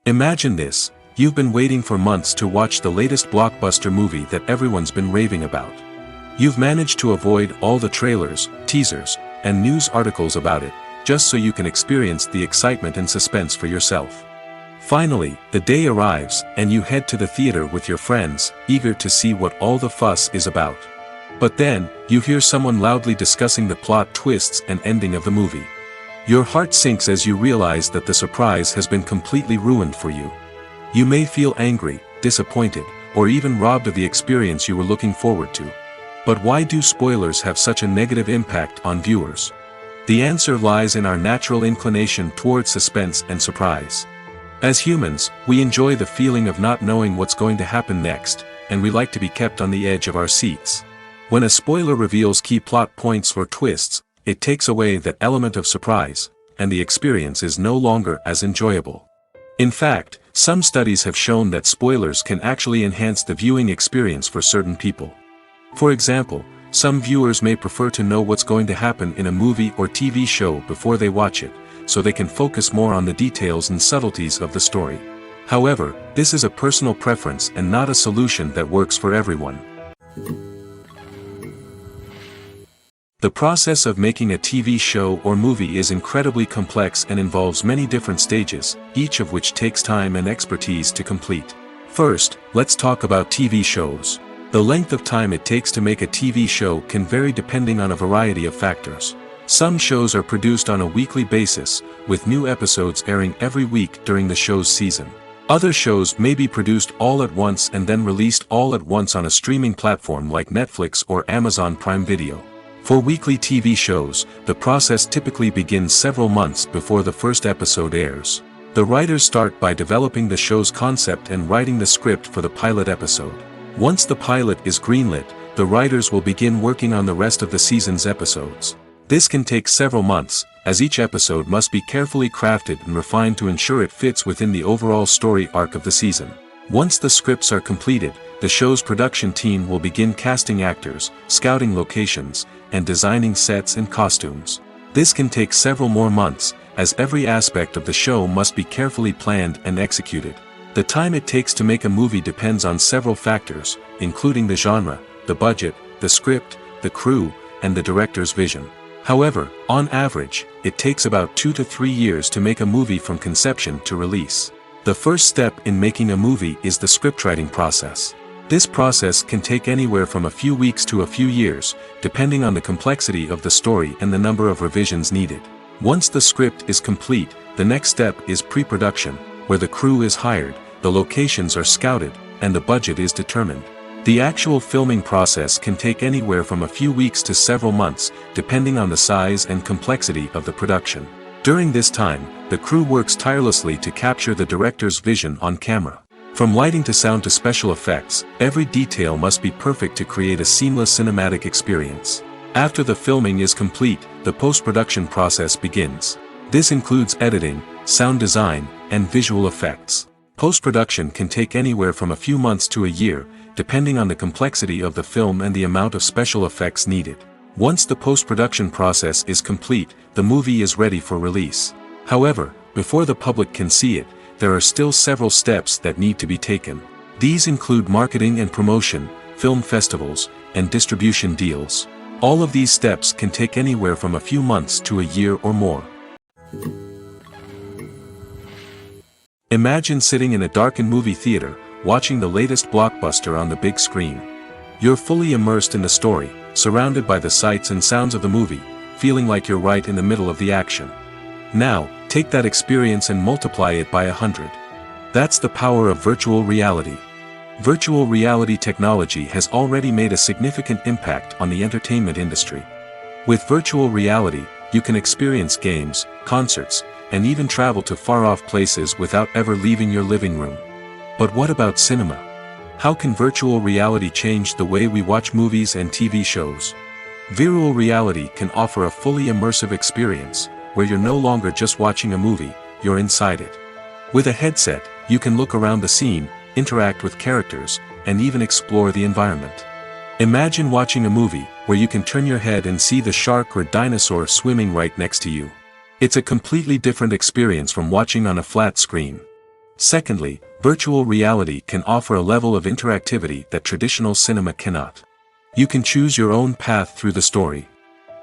Imagine this: you've been waiting for months to watch the latest blockbuster movie that everyone's been raving about. You've managed to avoid all the trailers, teasers, and news articles about it, just so you can experience the excitement and suspense for yourself. Finally, the day arrives, and you head to the theater with your friends, eager to see what all the fuss is about. But then, you hear someone loudly discussing the plot twists and ending of the movie. Your heart sinks as you realize that the surprise has been completely ruined for you. You may feel angry, disappointed, or even robbed of the experience you were looking forward to. But why do spoilers have such a negative impact on viewers? The answer lies in our natural inclination towards suspense and surprise. As humans, we enjoy the feeling of not knowing what's going to happen next, and we like to be kept on the edge of our seats. When a spoiler reveals key plot points or twists, it takes away that element of surprise, and the experience is no longer as enjoyable. In fact, some studies have shown that spoilers can actually enhance the viewing experience for certain people. For example, some viewers may prefer to know what's going to happen in a movie or TV show before they watch it, so they can focus more on the details and subtleties of the story. However, this is a personal preference and not a solution that works for everyone. The process of making a TV show or movie is incredibly complex and involves many different stages, each of which takes time and expertise to complete. First, let's talk about TV shows. The length of time it takes to make a TV show can vary depending on a variety of factors. Some shows are produced on a weekly basis, with new episodes airing every week during the show's season. Other shows may be produced all at once and then released all at once on a streaming platform like Netflix or Amazon Prime Video. For weekly TV shows, the process typically begins several months before the first episode airs. The writers start by developing the show's concept and writing the script for the pilot episode. Once the pilot is greenlit, the writers will begin working on the rest of the season's episodes. This can take several months, as each episode must be carefully crafted and refined to ensure it fits within the overall story arc of the season. Once the scripts are completed, the show's production team will begin casting actors, scouting locations, and designing sets and costumes. This can take several more months, as every aspect of the show must be carefully planned and executed. The time it takes to make a movie depends on several factors, including the genre, the budget, the script, the crew, and the director's vision. However, on average, it takes about 2 to 3 years to make a movie from conception to release. The first step in making a movie is the scriptwriting process. This process can take anywhere from a few weeks to a few years, depending on the complexity of the story and the number of revisions needed. Once the script is complete, the next step is pre-production, where the crew is hired, the locations are scouted, and the budget is determined. The actual filming process can take anywhere from a few weeks to several months, depending on the size and complexity of the production. During this time, the crew works tirelessly to capture the director's vision on camera. From lighting to sound to special effects, every detail must be perfect to create a seamless cinematic experience. After the filming is complete, the post-production process begins. This includes editing, sound design, and visual effects. Post-production can take anywhere from a few months to a year, depending on the complexity of the film and the amount of special effects needed. Once the post-production process is complete, the movie is ready for release. However, before the public can see it, there are still several steps that need to be taken. These include marketing and promotion, film festivals, and distribution deals. All of these steps can take anywhere from a few months to a year or more. Imagine sitting in a darkened movie theater, watching the latest blockbuster on the big screen. You're fully immersed in the story, surrounded by the sights and sounds of the movie, feeling like you're right in the middle of the action. Now, take that experience and multiply it by 100. That's the power of virtual reality. Virtual reality technology has already made a significant impact on the entertainment industry. With virtual reality, you can experience games, concerts, and even travel to far-off places without ever leaving your living room. But what about cinema? How can virtual reality change the way we watch movies and TV shows? Virtual reality can offer a fully immersive experience, where you're no longer just watching a movie, you're inside it. With a headset, you can look around the scene, interact with characters, and even explore the environment. Imagine watching a movie, where you can turn your head and see the shark or dinosaur swimming right next to you. It's a completely different experience from watching on a flat screen. Secondly, virtual reality can offer a level of interactivity that traditional cinema cannot. You can choose your own path through the story.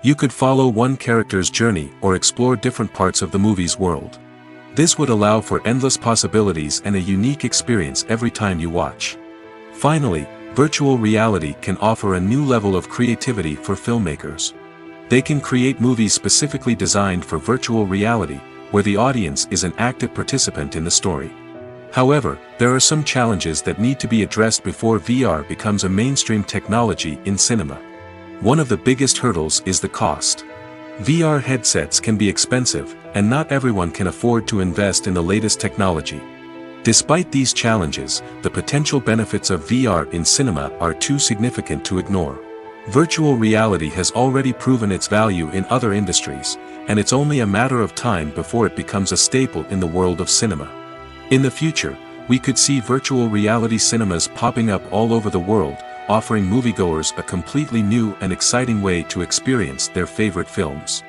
You could follow one character's journey or explore different parts of the movie's world. This would allow for endless possibilities and a unique experience every time you watch. Finally, virtual reality can offer a new level of creativity for filmmakers. They can create movies specifically designed for virtual reality, where the audience is an active participant in the story. However, there are some challenges that need to be addressed before VR becomes a mainstream technology in cinema. One of the biggest hurdles is the cost. VR headsets can be expensive, and not everyone can afford to invest in the latest technology. Despite these challenges, the potential benefits of VR in cinema are too significant to ignore. Virtual reality has already proven its value in other industries, and it's only a matter of time before it becomes a staple in the world of cinema. In the future, we could see virtual reality cinemas popping up all over the world, offering moviegoers a completely new and exciting way to experience their favorite films.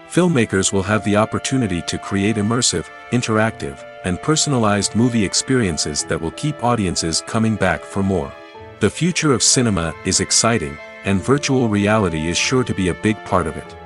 Filmmakers will have the opportunity to create immersive, interactive, and personalized movie experiences that will keep audiences coming back for more. The future of cinema is exciting, and virtual reality is sure to be a big part of it.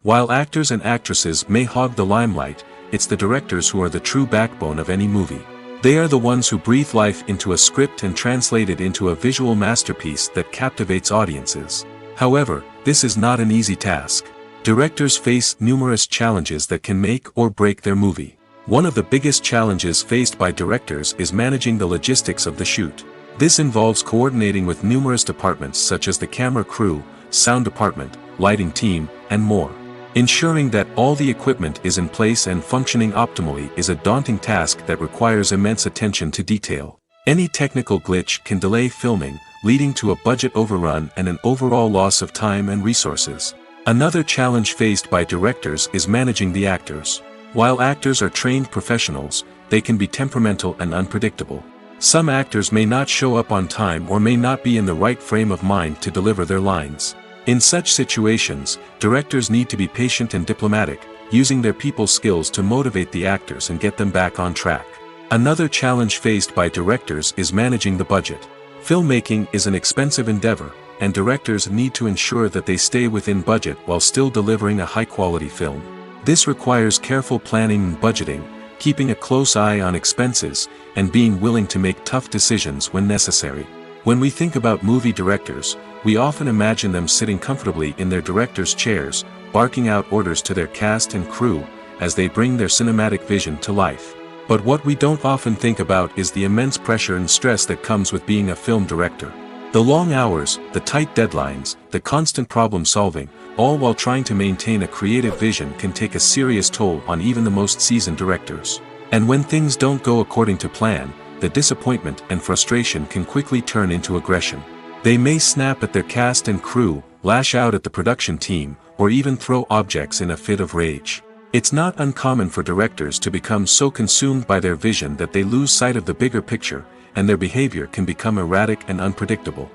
While actors and actresses may hog the limelight, it's the directors who are the true backbone of any movie. They are the ones who breathe life into a script and translate it into a visual masterpiece that captivates audiences. However, this is not an easy task. Directors face numerous challenges that can make or break their movie. One of the biggest challenges faced by directors is managing the logistics of the shoot. This involves coordinating with numerous departments such as the camera crew, sound department, lighting team, and more. Ensuring that all the equipment is in place and functioning optimally is a daunting task that requires immense attention to detail. Any technical glitch can delay filming, leading to a budget overrun and an overall loss of time and resources. Another challenge faced by directors is managing the actors. While actors are trained professionals, they can be temperamental and unpredictable. Some actors may not show up on time or may not be in the right frame of mind to deliver their lines. In such situations, directors need to be patient and diplomatic, using their people skills to motivate the actors and get them back on track. Another challenge faced by directors is managing the budget. Filmmaking is an expensive endeavor, and directors need to ensure that they stay within budget while still delivering a high-quality film. This requires careful planning and budgeting, keeping a close eye on expenses, and being willing to make tough decisions when necessary. When we think about movie directors, we often imagine them sitting comfortably in their director's chairs, barking out orders to their cast and crew, as they bring their cinematic vision to life. But what we don't often think about is the immense pressure and stress that comes with being a film director. The long hours, the tight deadlines, the constant problem solving, all while trying to maintain a creative vision can take a serious toll on even the most seasoned directors. And when things don't go according to plan, the disappointment and frustration can quickly turn into aggression. They may snap at their cast and crew, lash out at the production team, or even throw objects in a fit of rage. It's not uncommon for directors to become so consumed by their vision that they lose sight of the bigger picture, and their behavior can become erratic and unpredictable.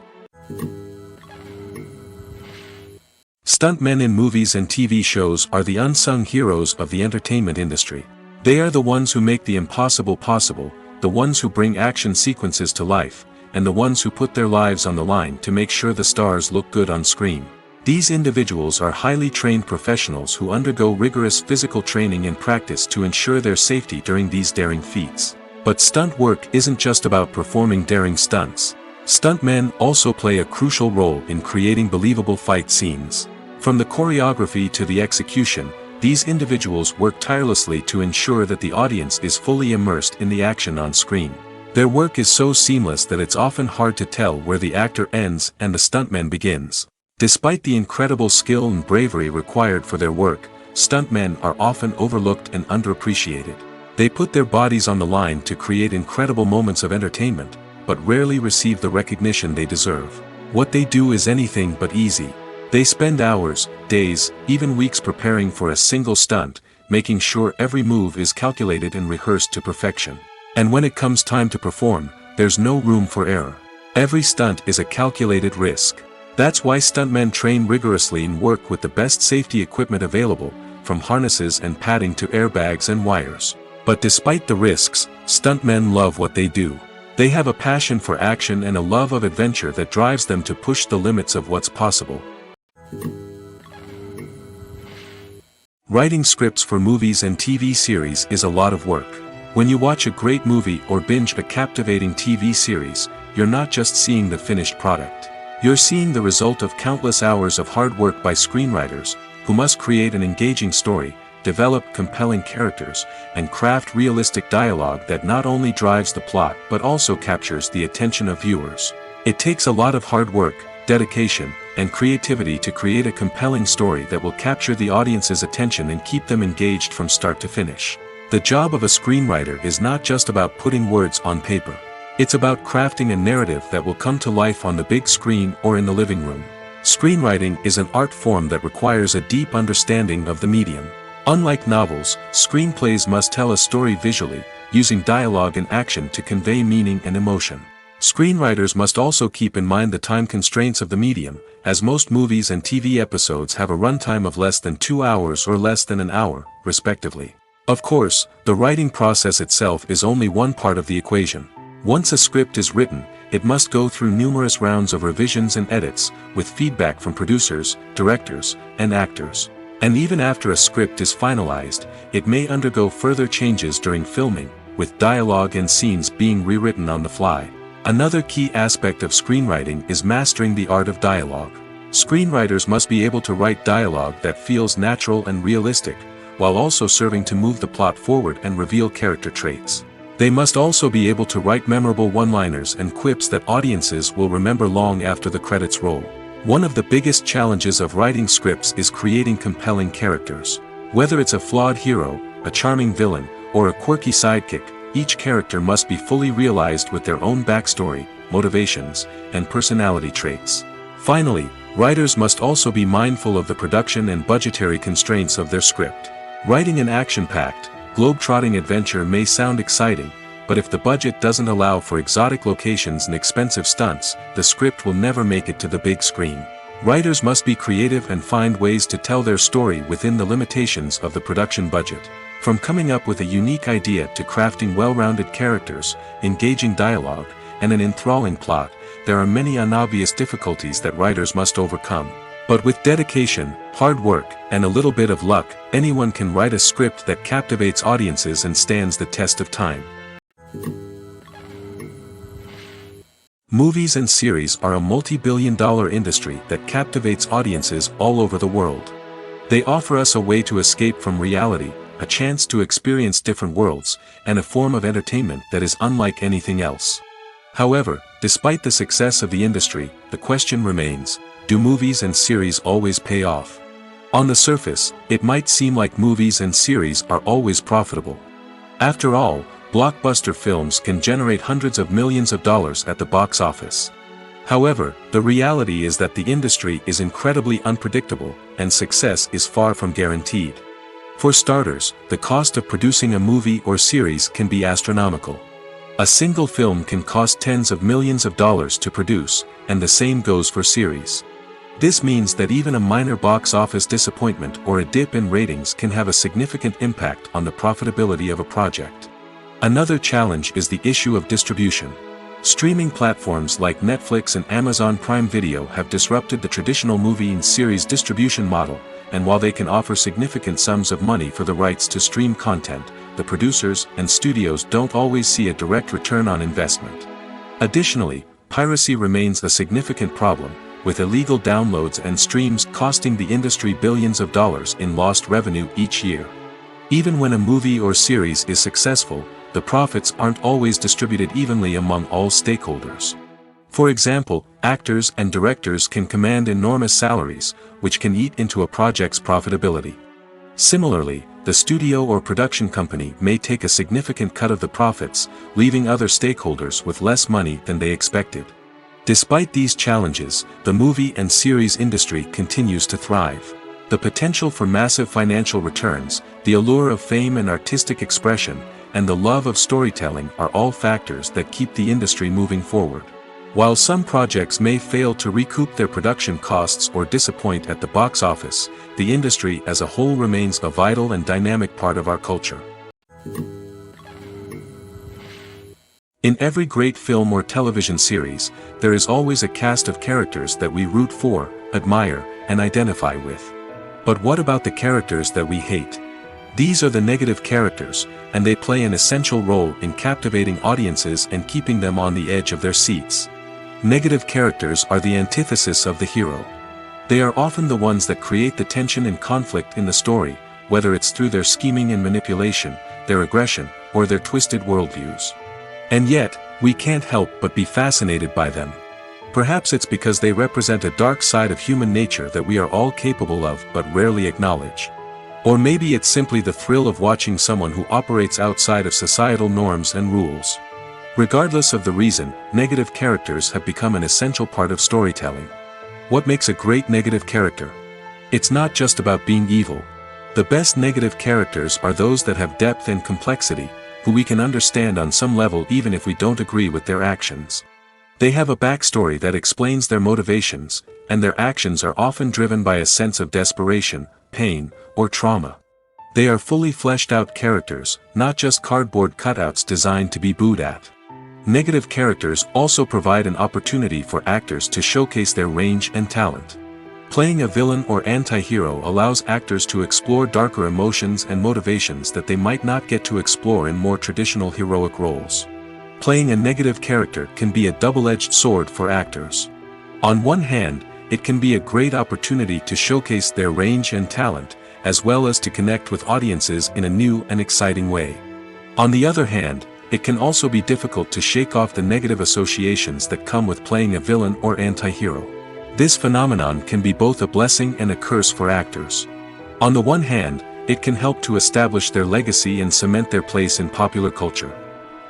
Stuntmen in movies and TV shows are the unsung heroes of the entertainment industry. They are the ones who make the impossible possible, the ones who bring action sequences to life, and the ones who put their lives on the line to make sure the stars look good on screen. These individuals are highly trained professionals who undergo rigorous physical training and practice to ensure their safety during these daring feats. But stunt work isn't just about performing daring stunts. Stuntmen also play a crucial role in creating believable fight scenes. From the choreography to the execution, these individuals work tirelessly to ensure that the audience is fully immersed in the action on screen. Their work is so seamless that it's often hard to tell where the actor ends and the stuntman begins. Despite the incredible skill and bravery required for their work, stuntmen are often overlooked and underappreciated. They put their bodies on the line to create incredible moments of entertainment, but rarely receive the recognition they deserve. What they do is anything but easy. They spend hours, days, even weeks preparing for a single stunt, making sure every move is calculated and rehearsed to perfection. And when it comes time to perform, there's no room for error. Every stunt is a calculated risk. That's why stuntmen train rigorously and work with the best safety equipment available, from harnesses and padding to airbags and wires. But despite the risks, stuntmen love what they do. They have a passion for action and a love of adventure that drives them to push the limits of what's possible. Writing scripts for movies and TV series is a lot of work. When you watch a great movie or binge a captivating TV series, you're not just seeing the finished product. You're seeing the result of countless hours of hard work by screenwriters, who must create an engaging story, develop compelling characters, and craft realistic dialogue that not only drives the plot but also captures the attention of viewers. It takes a lot of hard work, dedication, and creativity to create a compelling story that will capture the audience's attention and keep them engaged from start to finish. The job of a screenwriter is not just about putting words on paper. It's about crafting a narrative that will come to life on the big screen or in the living room. Screenwriting is an art form that requires a deep understanding of the medium. Unlike novels, screenplays must tell a story visually, using dialogue and action to convey meaning and emotion. Screenwriters must also keep in mind the time constraints of the medium, as most movies and TV episodes have a runtime of less than 2 hours or less than an hour, respectively. Of course, the writing process itself is only one part of the equation. Once a script is written, it must go through numerous rounds of revisions and edits, with feedback from producers, directors, and actors. And even after a script is finalized, it may undergo further changes during filming, with dialogue and scenes being rewritten on the fly. Another key aspect of screenwriting is mastering the art of dialogue. Screenwriters must be able to write dialogue that feels natural and realistic, while also serving to move the plot forward and reveal character traits. They must also be able to write memorable one-liners and quips that audiences will remember long after the credits roll. One of the biggest challenges of writing scripts is creating compelling characters. Whether it's a flawed hero, a charming villain, or a quirky sidekick, each character must be fully realized with their own backstory, motivations, and personality traits. Finally, writers must also be mindful of the production and budgetary constraints of their script. Writing an action-packed, globe-trotting adventure may sound exciting, but if the budget doesn't allow for exotic locations and expensive stunts, the script will never make it to the big screen. Writers must be creative and find ways to tell their story within the limitations of the production budget. From coming up with a unique idea to crafting well-rounded characters, engaging dialogue, and an enthralling plot, there are many unobvious difficulties that writers must overcome. But with dedication, hard work, and a little bit of luck, anyone can write a script that captivates audiences and stands the test of time. Movies and series are a multi-billion-dollar industry that captivates audiences all over the world. They offer us a way to escape from reality, a chance to experience different worlds, and a form of entertainment that is unlike anything else. However, despite the success of the industry, the question remains: do movies and series always pay off? On the surface, it might seem like movies and series are always profitable. After all, blockbuster films can generate hundreds of millions of dollars at the box office. However, the reality is that the industry is incredibly unpredictable, and success is far from guaranteed. For starters, the cost of producing a movie or series can be astronomical. A single film can cost tens of millions of dollars to produce, and the same goes for series. This means that even a minor box office disappointment or a dip in ratings can have a significant impact on the profitability of a project. Another challenge is the issue of distribution. Streaming platforms like Netflix and Amazon Prime Video have disrupted the traditional movie and series distribution model, and while they can offer significant sums of money for the rights to stream content, the producers and studios don't always see a direct return on investment. Additionally, piracy remains a significant problem, with illegal downloads and streams costing the industry billions of dollars in lost revenue each year. Even when a movie or series is successful, the profits aren't always distributed evenly among all stakeholders. For example, actors and directors can command enormous salaries, which can eat into a project's profitability. Similarly, the studio or production company may take a significant cut of the profits, leaving other stakeholders with less money than they expected. Despite these challenges, the movie and series industry continues to thrive. The potential for massive financial returns, the allure of fame and artistic expression, and the love of storytelling are all factors that keep the industry moving forward. While some projects may fail to recoup their production costs or disappoint at the box office, the industry as a whole remains a vital and dynamic part of our culture. In every great film or television series, there is always a cast of characters that we root for, admire, and identify with. But what about the characters that we hate? These are the negative characters, and they play an essential role in captivating audiences and keeping them on the edge of their seats. Negative characters are the antithesis of the hero. They are often the ones that create the tension and conflict in the story, whether it's through their scheming and manipulation, their aggression, or their twisted worldviews. And yet, we can't help but be fascinated by them. Perhaps it's because they represent a dark side of human nature that we are all capable of but rarely acknowledge. Or maybe it's simply the thrill of watching someone who operates outside of societal norms and rules. Regardless of the reason, negative characters have become an essential part of storytelling. What makes a great negative character? It's not just about being evil. The best negative characters are those that have depth and complexity, who we can understand on some level even if we don't agree with their actions. They have a backstory that explains their motivations, and their actions are often driven by a sense of desperation, pain, or trauma. They are fully fleshed out characters, not just cardboard cutouts designed to be booed at. Negative characters also provide an opportunity for actors to showcase their range and talent. Playing a villain or anti-hero allows actors to explore darker emotions and motivations that they might not get to explore in more traditional heroic roles. Playing a negative character can be a double-edged sword for actors. On one hand, it can be a great opportunity to showcase their range and talent, as well as to connect with audiences in a new and exciting way. On the other hand, it can also be difficult to shake off the negative associations that come with playing a villain or anti-hero. This phenomenon can be both a blessing and a curse for actors. On the one hand, it can help to establish their legacy and cement their place in popular culture.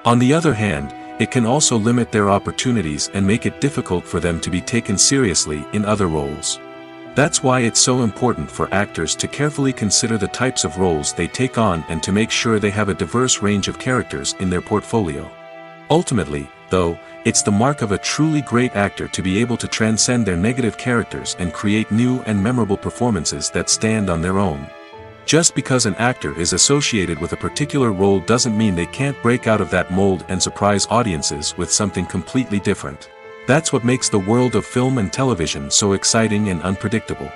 On the other hand, it can also limit their opportunities and make it difficult for them to be taken seriously in other roles. That's why it's so important for actors to carefully consider the types of roles they take on and to make sure they have a diverse range of characters in their portfolio. Ultimately, though, it's the mark of a truly great actor to be able to transcend their negative characters and create new and memorable performances that stand on their own. Just because an actor is associated with a particular role doesn't mean they can't break out of that mold and surprise audiences with something completely different. That's what makes the world of film and television so exciting and unpredictable.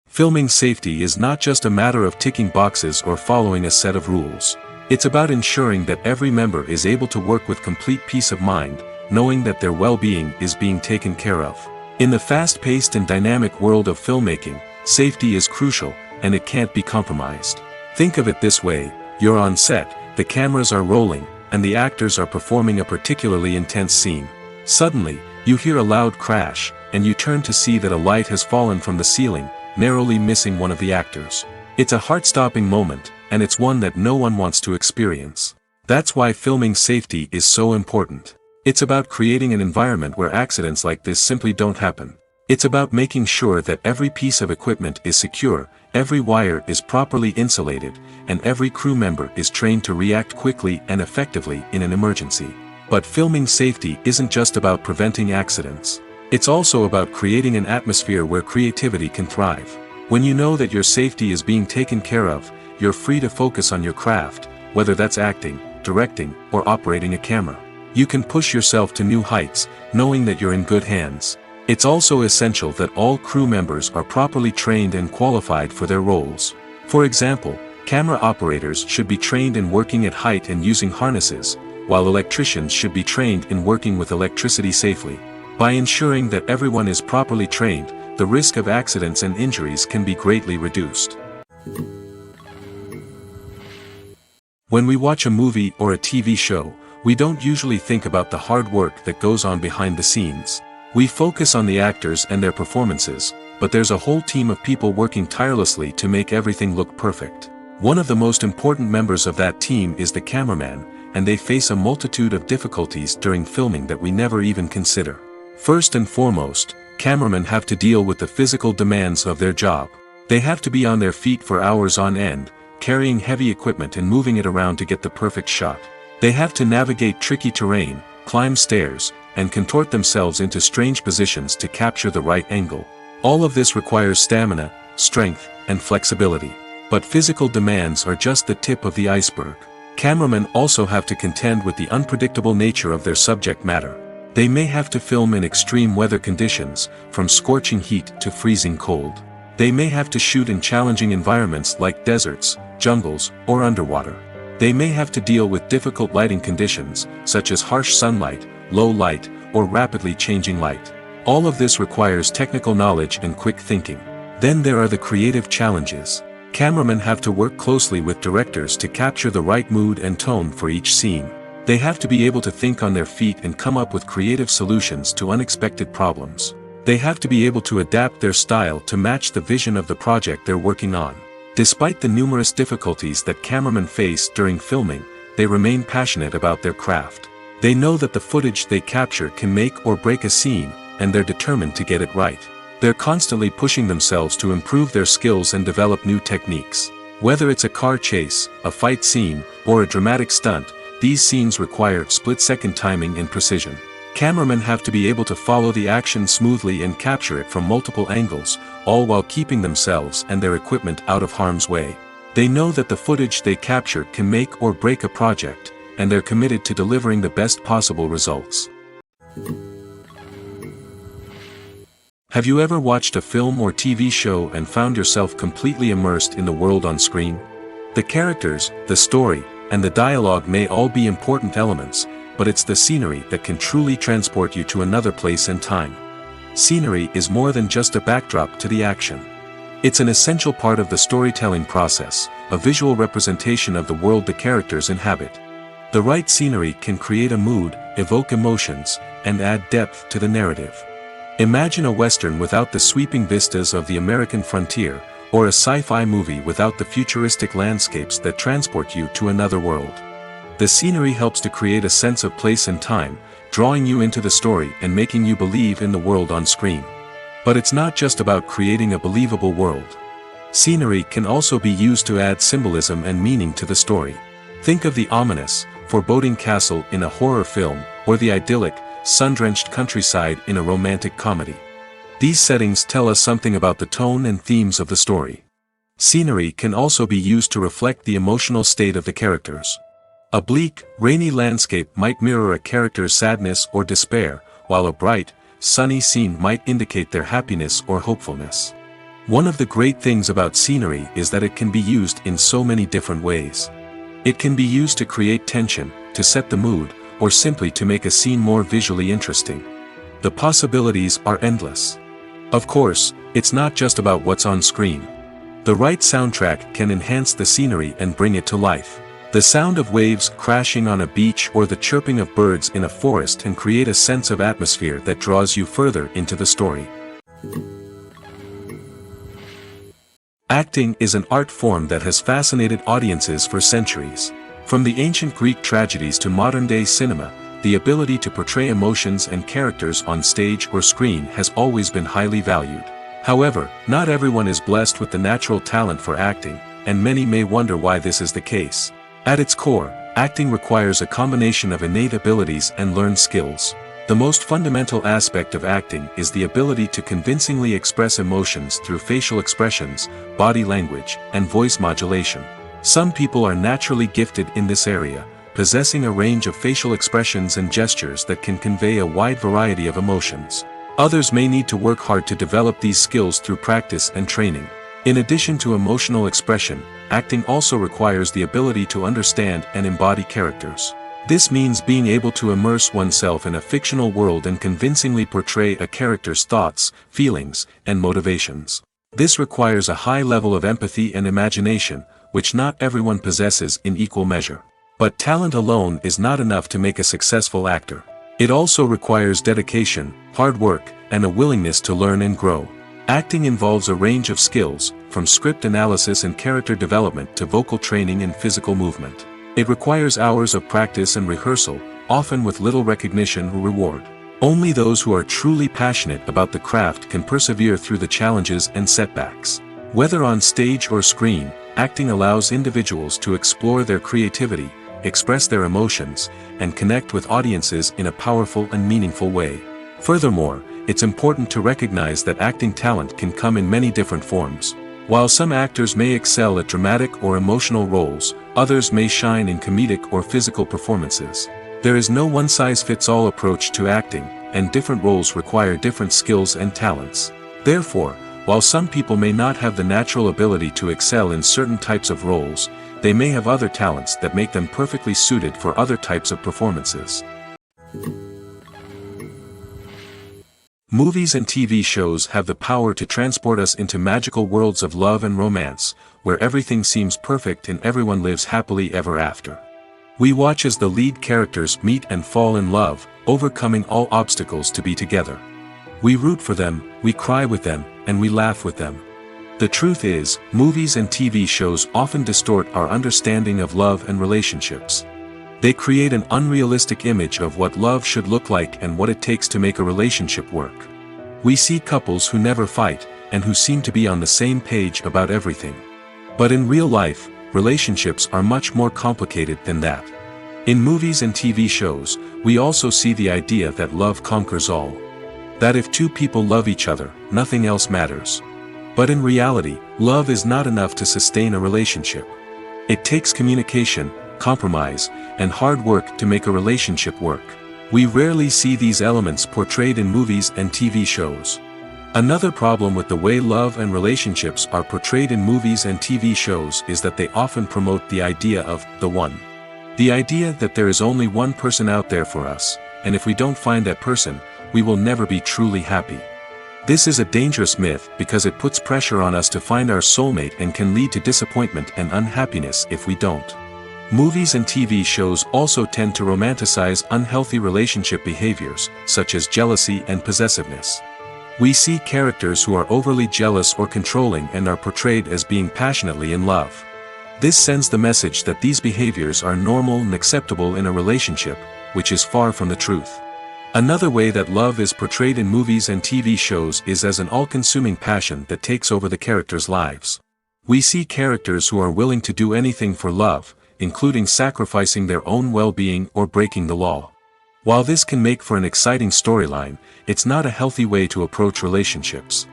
Filming safety is not just a matter of ticking boxes or following a set of rules. It's about ensuring that every member is able to work with complete peace of mind, knowing that their well-being is being taken care of. In the fast-paced and dynamic world of filmmaking, safety is crucial, and it can't be compromised. Think of it this way: you're on set, the cameras are rolling, and the actors are performing a particularly intense scene. Suddenly, you hear a loud crash, and you turn to see that a light has fallen from the ceiling, narrowly missing one of the actors. It's a heart-stopping moment, and it's one that no one wants to experience. That's why filming safety is so important. It's about creating an environment where accidents like this simply don't happen. It's about making sure that every piece of equipment is secure, every wire is properly insulated, and every crew member is trained to react quickly and effectively in an emergency. But filming safety isn't just about preventing accidents. It's also about creating an atmosphere where creativity can thrive. When you know that your safety is being taken care of, you're free to focus on your craft, whether that's acting, directing, or operating a camera. You can push yourself to new heights, knowing that you're in good hands. It's also essential that all crew members are properly trained and qualified for their roles. For example, camera operators should be trained in working at height and using harnesses, while electricians should be trained in working with electricity safely. By ensuring that everyone is properly trained, the risk of accidents and injuries can be greatly reduced. When we watch a movie or a TV show, we don't usually think about the hard work that goes on behind the scenes. We focus on the actors and their performances, but there's a whole team of people working tirelessly to make everything look perfect. One of the most important members of that team is the cameraman, and they face a multitude of difficulties during filming that we never even consider. First and foremost, cameramen have to deal with the physical demands of their job. They have to be on their feet for hours on end, carrying heavy equipment and moving it around to get the perfect shot. They have to navigate tricky terrain, climb stairs, and contort themselves into strange positions to capture the right angle. All of this requires stamina, strength, and flexibility. But physical demands are just the tip of the iceberg. Cameramen also have to contend with the unpredictable nature of their subject matter. They may have to film in extreme weather conditions, from scorching heat to freezing cold. They may have to shoot in challenging environments like deserts, jungles, or underwater. They may have to deal with difficult lighting conditions, such as harsh sunlight, low light, or rapidly changing light. All of this requires technical knowledge and quick thinking. Then there are the creative challenges. Cameramen have to work closely with directors to capture the right mood and tone for each scene. They have to be able to think on their feet and come up with creative solutions to unexpected problems. They have to be able to adapt their style to match the vision of the project they're working on. Despite the numerous difficulties that cameramen face during filming, they remain passionate about their craft. They know that the footage they capture can make or break a scene, and they're determined to get it right. They're constantly pushing themselves to improve their skills and develop new techniques. Whether it's a car chase, a fight scene, or a dramatic stunt, these scenes require split-second timing and precision. Cameramen have to be able to follow the action smoothly and capture it from multiple angles, all while keeping themselves and their equipment out of harm's way. They know that the footage they capture can make or break a project, and they're committed to delivering the best possible results. Have you ever watched a film or TV show and found yourself completely immersed in the world on screen? The characters, the story, and the dialogue may all be important elements, but it's the scenery that can truly transport you to another place and time. Scenery is more than just a backdrop to the action. It's an essential part of the storytelling process, a visual representation of the world the characters inhabit. The right scenery can create a mood, evoke emotions, and add depth to the narrative. Imagine a Western without the sweeping vistas of the American frontier, or a sci-fi movie without the futuristic landscapes that transport you to another world. The scenery helps to create a sense of place and time, drawing you into the story and making you believe in the world on screen. But it's not just about creating a believable world. Scenery can also be used to add symbolism and meaning to the story. Think of the ominous, foreboding castle in a horror film, or the idyllic, sun-drenched countryside in a romantic comedy. These settings tell us something about the tone and themes of the story. Scenery can also be used to reflect the emotional state of the characters. A bleak, rainy landscape might mirror a character's sadness or despair, while a bright, sunny scene might indicate their happiness or hopefulness. One of the great things about scenery is that it can be used in so many different ways. It can be used to create tension, to set the mood, or simply to make a scene more visually interesting. The possibilities are endless. Of course, it's not just about what's on screen. The right soundtrack can enhance the scenery and bring it to life. The sound of waves crashing on a beach or the chirping of birds in a forest can create a sense of atmosphere that draws you further into the story. Acting is an art form that has fascinated audiences for centuries. From the ancient Greek tragedies to modern-day cinema, the ability to portray emotions and characters on stage or screen has always been highly valued. However, not everyone is blessed with the natural talent for acting, and many may wonder why this is the case. At its core, acting requires a combination of innate abilities and learned skills. The most fundamental aspect of acting is the ability to convincingly express emotions through facial expressions, body language, and voice modulation. Some people are naturally gifted in this area, possessing a range of facial expressions and gestures that can convey a wide variety of emotions. Others may need to work hard to develop these skills through practice and training. In addition to emotional expression, acting also requires the ability to understand and embody characters. This means being able to immerse oneself in a fictional world and convincingly portray a character's thoughts, feelings, and motivations. This requires a high level of empathy and imagination, which not everyone possesses in equal measure. But talent alone is not enough to make a successful actor. It also requires dedication, hard work, and a willingness to learn and grow. Acting involves a range of skills, from script analysis and character development to vocal training and physical movement. It requires hours of practice and rehearsal, often with little recognition or reward. Only those who are truly passionate about the craft can persevere through the challenges and setbacks. Whether on stage or screen, acting allows individuals to explore their creativity, express their emotions, and connect with audiences in a powerful and meaningful way. Furthermore, it's important to recognize that acting talent can come in many different forms. While some actors may excel at dramatic or emotional roles, others may shine in comedic or physical performances. There is no one-size-fits-all approach to acting, and different roles require different skills and talents. Therefore, while some people may not have the natural ability to excel in certain types of roles, they may have other talents that make them perfectly suited for other types of performances. Movies and TV shows have the power to transport us into magical worlds of love and romance, where everything seems perfect and everyone lives happily ever after. We watch as the lead characters meet and fall in love, overcoming all obstacles to be together. We root for them, we cry with them, and we laugh with them. The truth is, movies and TV shows often distort our understanding of love and relationships. They create an unrealistic image of what love should look like and what it takes to make a relationship work. We see couples who never fight, and who seem to be on the same page about everything. But in real life, relationships are much more complicated than that. In movies and TV shows, we also see the idea that love conquers all. That if two people love each other, nothing else matters. But in reality, love is not enough to sustain a relationship. It takes communication, compromise, and hard work to make a relationship work. We rarely see these elements portrayed in movies and TV shows. Another problem with the way love and relationships are portrayed in movies and TV shows is that they often promote the idea of the one. The idea that there is only one person out there for us, and if we don't find that person, we will never be truly happy. This is a dangerous myth because it puts pressure on us to find our soulmate and can lead to disappointment and unhappiness if we don't. Movies and TV shows also tend to romanticize unhealthy relationship behaviors, such as jealousy and possessiveness. We see characters who are overly jealous or controlling and are portrayed as being passionately in love. This sends the message that these behaviors are normal and acceptable in a relationship, which is far from the truth. Another way that love is portrayed in movies and TV shows is as an all-consuming passion that takes over the characters' lives. We see characters who are willing to do anything for love, including sacrificing their own well-being or breaking the law. While this can make for an exciting storyline, it's not a healthy way to approach relationships.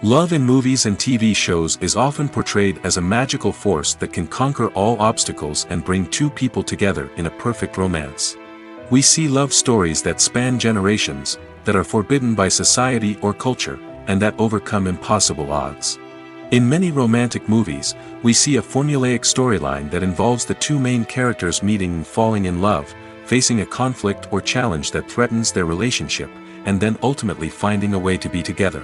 Love in movies and TV shows is often portrayed as a magical force that can conquer all obstacles and bring two people together in a perfect romance. We see love stories that span generations, that are forbidden by society or culture, and that overcome impossible odds. In many romantic movies, we see a formulaic storyline that involves the two main characters meeting and falling in love, facing a conflict or challenge that threatens their relationship, and then ultimately finding a way to be together.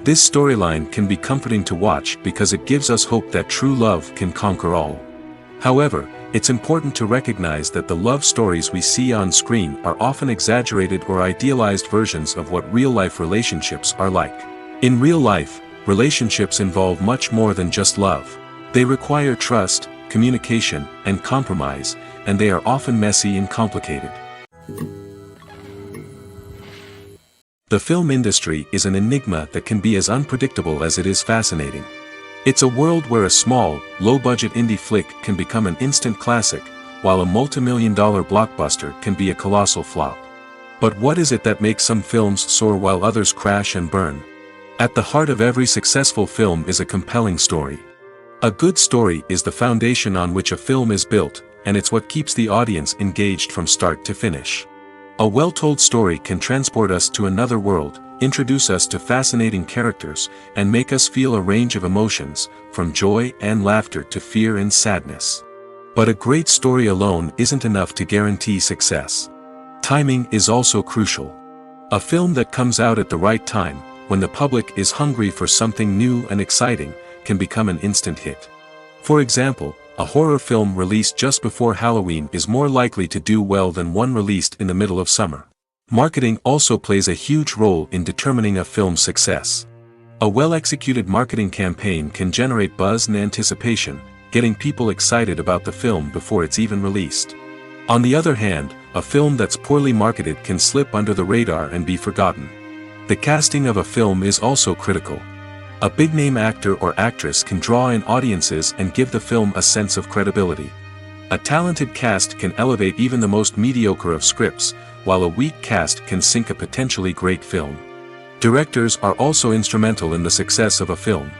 This storyline can be comforting to watch because it gives us hope that true love can conquer all. However, it's important to recognize that the love stories we see on screen are often exaggerated or idealized versions of what real-life relationships are like. In real life, relationships involve much more than just love. They require trust, communication, and compromise, and they are often messy and complicated. The film industry is an enigma that can be as unpredictable as it is fascinating. It's a world where a small, low-budget indie flick can become an instant classic, while a multi-million-dollar blockbuster can be a colossal flop. But what is it that makes some films soar while others crash and burn? At the heart of every successful film is a compelling story. A good story is the foundation on which a film is built, and it's what keeps the audience engaged from start to finish. A well-told story can transport us to another world, introduce us to fascinating characters, and make us feel a range of emotions, from joy and laughter to fear and sadness. But a great story alone isn't enough to guarantee success. Timing is also crucial. A film that comes out at the right time, when the public is hungry for something new and exciting, can become an instant hit. For example, a horror film released just before Halloween is more likely to do well than one released in the middle of summer. Marketing also plays a huge role in determining a film's success. A well-executed marketing campaign can generate buzz and anticipation, getting people excited about the film before it's even released. On the other hand, a film that's poorly marketed can slip under the radar and be forgotten. The casting of a film is also critical. A big-name actor or actress can draw in audiences and give the film a sense of credibility. A talented cast can elevate even the most mediocre of scripts, while a weak cast can sink a potentially great film. Directors are also instrumental in the success of a film.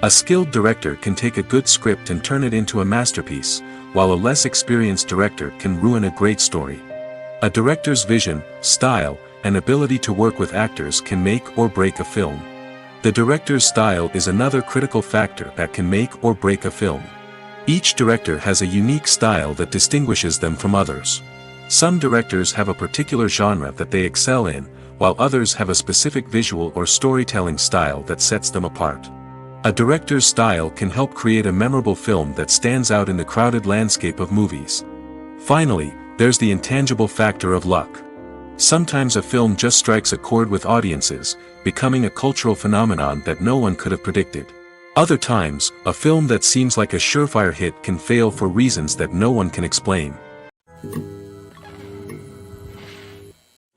A skilled director can take a good script and turn it into a masterpiece, while a less experienced director can ruin a great story. A director's vision, style, and ability to work with actors can make or break a film. The director's style is another critical factor that can make or break a film. Each director has a unique style that distinguishes them from others. Some directors have a particular genre that they excel in, while others have a specific visual or storytelling style that sets them apart. A director's style can help create a memorable film that stands out in the crowded landscape of movies. Finally, there's the intangible factor of luck. Sometimes a film just strikes a chord with audiences, becoming a cultural phenomenon that no one could have predicted. Other times, a film that seems like a surefire hit can fail for reasons that no one can explain.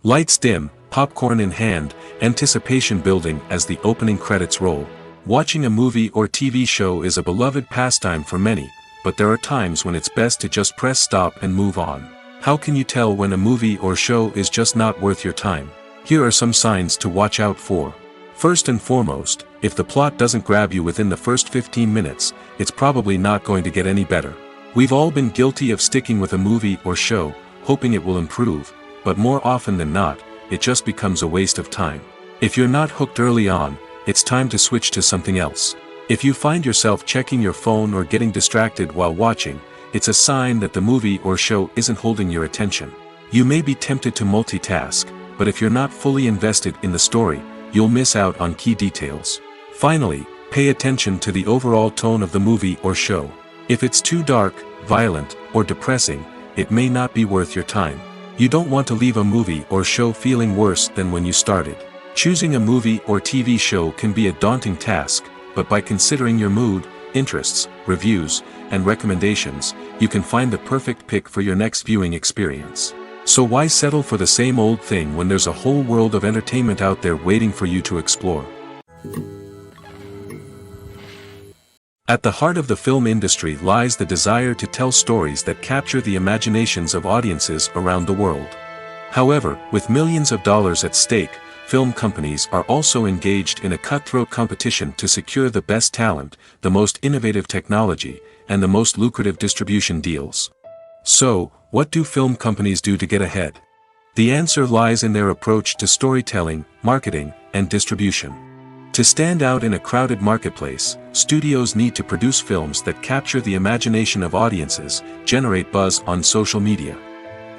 Lights dim, popcorn in hand, anticipation building as the opening credits roll. Watching a movie or TV show is a beloved pastime for many, but there are times when it's best to just press stop and move on. How can you tell when a movie or show is just not worth your time? Here are some signs to watch out for. First and foremost, if the plot doesn't grab you within the first 15 minutes, it's probably not going to get any better. We've all been guilty of sticking with a movie or show, hoping it will improve, but more often than not, it just becomes a waste of time. If you're not hooked early on, it's time to switch to something else. If you find yourself checking your phone or getting distracted while watching, it's a sign that the movie or show isn't holding your attention. You may be tempted to multitask, but if you're not fully invested in the story, you'll miss out on key details. Finally, pay attention to the overall tone of the movie or show. If it's too dark, violent, or depressing, it may not be worth your time. You don't want to leave a movie or show feeling worse than when you started. Choosing a movie or TV show can be a daunting task, but by considering your mood, interests, reviews, and recommendations, you can find the perfect pick for your next viewing experience. So why settle for the same old thing when there's a whole world of entertainment out there waiting for you to explore? At the heart of the film industry lies the desire to tell stories that capture the imaginations of audiences around the world. However, with millions of dollars at stake, film companies are also engaged in a cutthroat competition to secure the best talent, the most innovative technology, and the most lucrative distribution deals. So, what do film companies do to get ahead? The answer lies in their approach to storytelling, marketing, and distribution. To stand out in a crowded marketplace, studios need to produce films that capture the imagination of audiences, generate buzz on social media.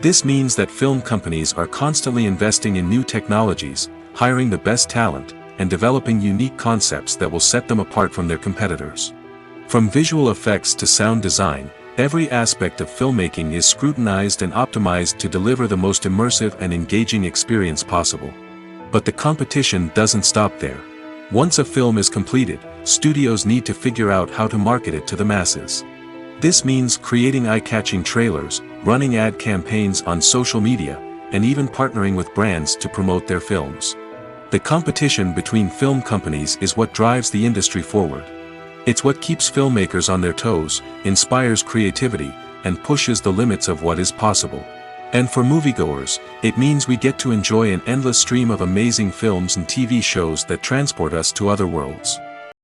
This means that film companies are constantly investing in new technologies, hiring the best talent, and developing unique concepts that will set them apart from their competitors. From visual effects to sound design, every aspect of filmmaking is scrutinized and optimized to deliver the most immersive and engaging experience possible. But the competition doesn't stop there. Once a film is completed, studios need to figure out how to market it to the masses. This means creating eye-catching trailers, running ad campaigns on social media, and even partnering with brands to promote their films. The competition between film companies is what drives the industry forward. It's what keeps filmmakers on their toes, inspires creativity, and pushes the limits of what is possible. And for moviegoers, it means we get to enjoy an endless stream of amazing films and TV shows that transport us to other worlds.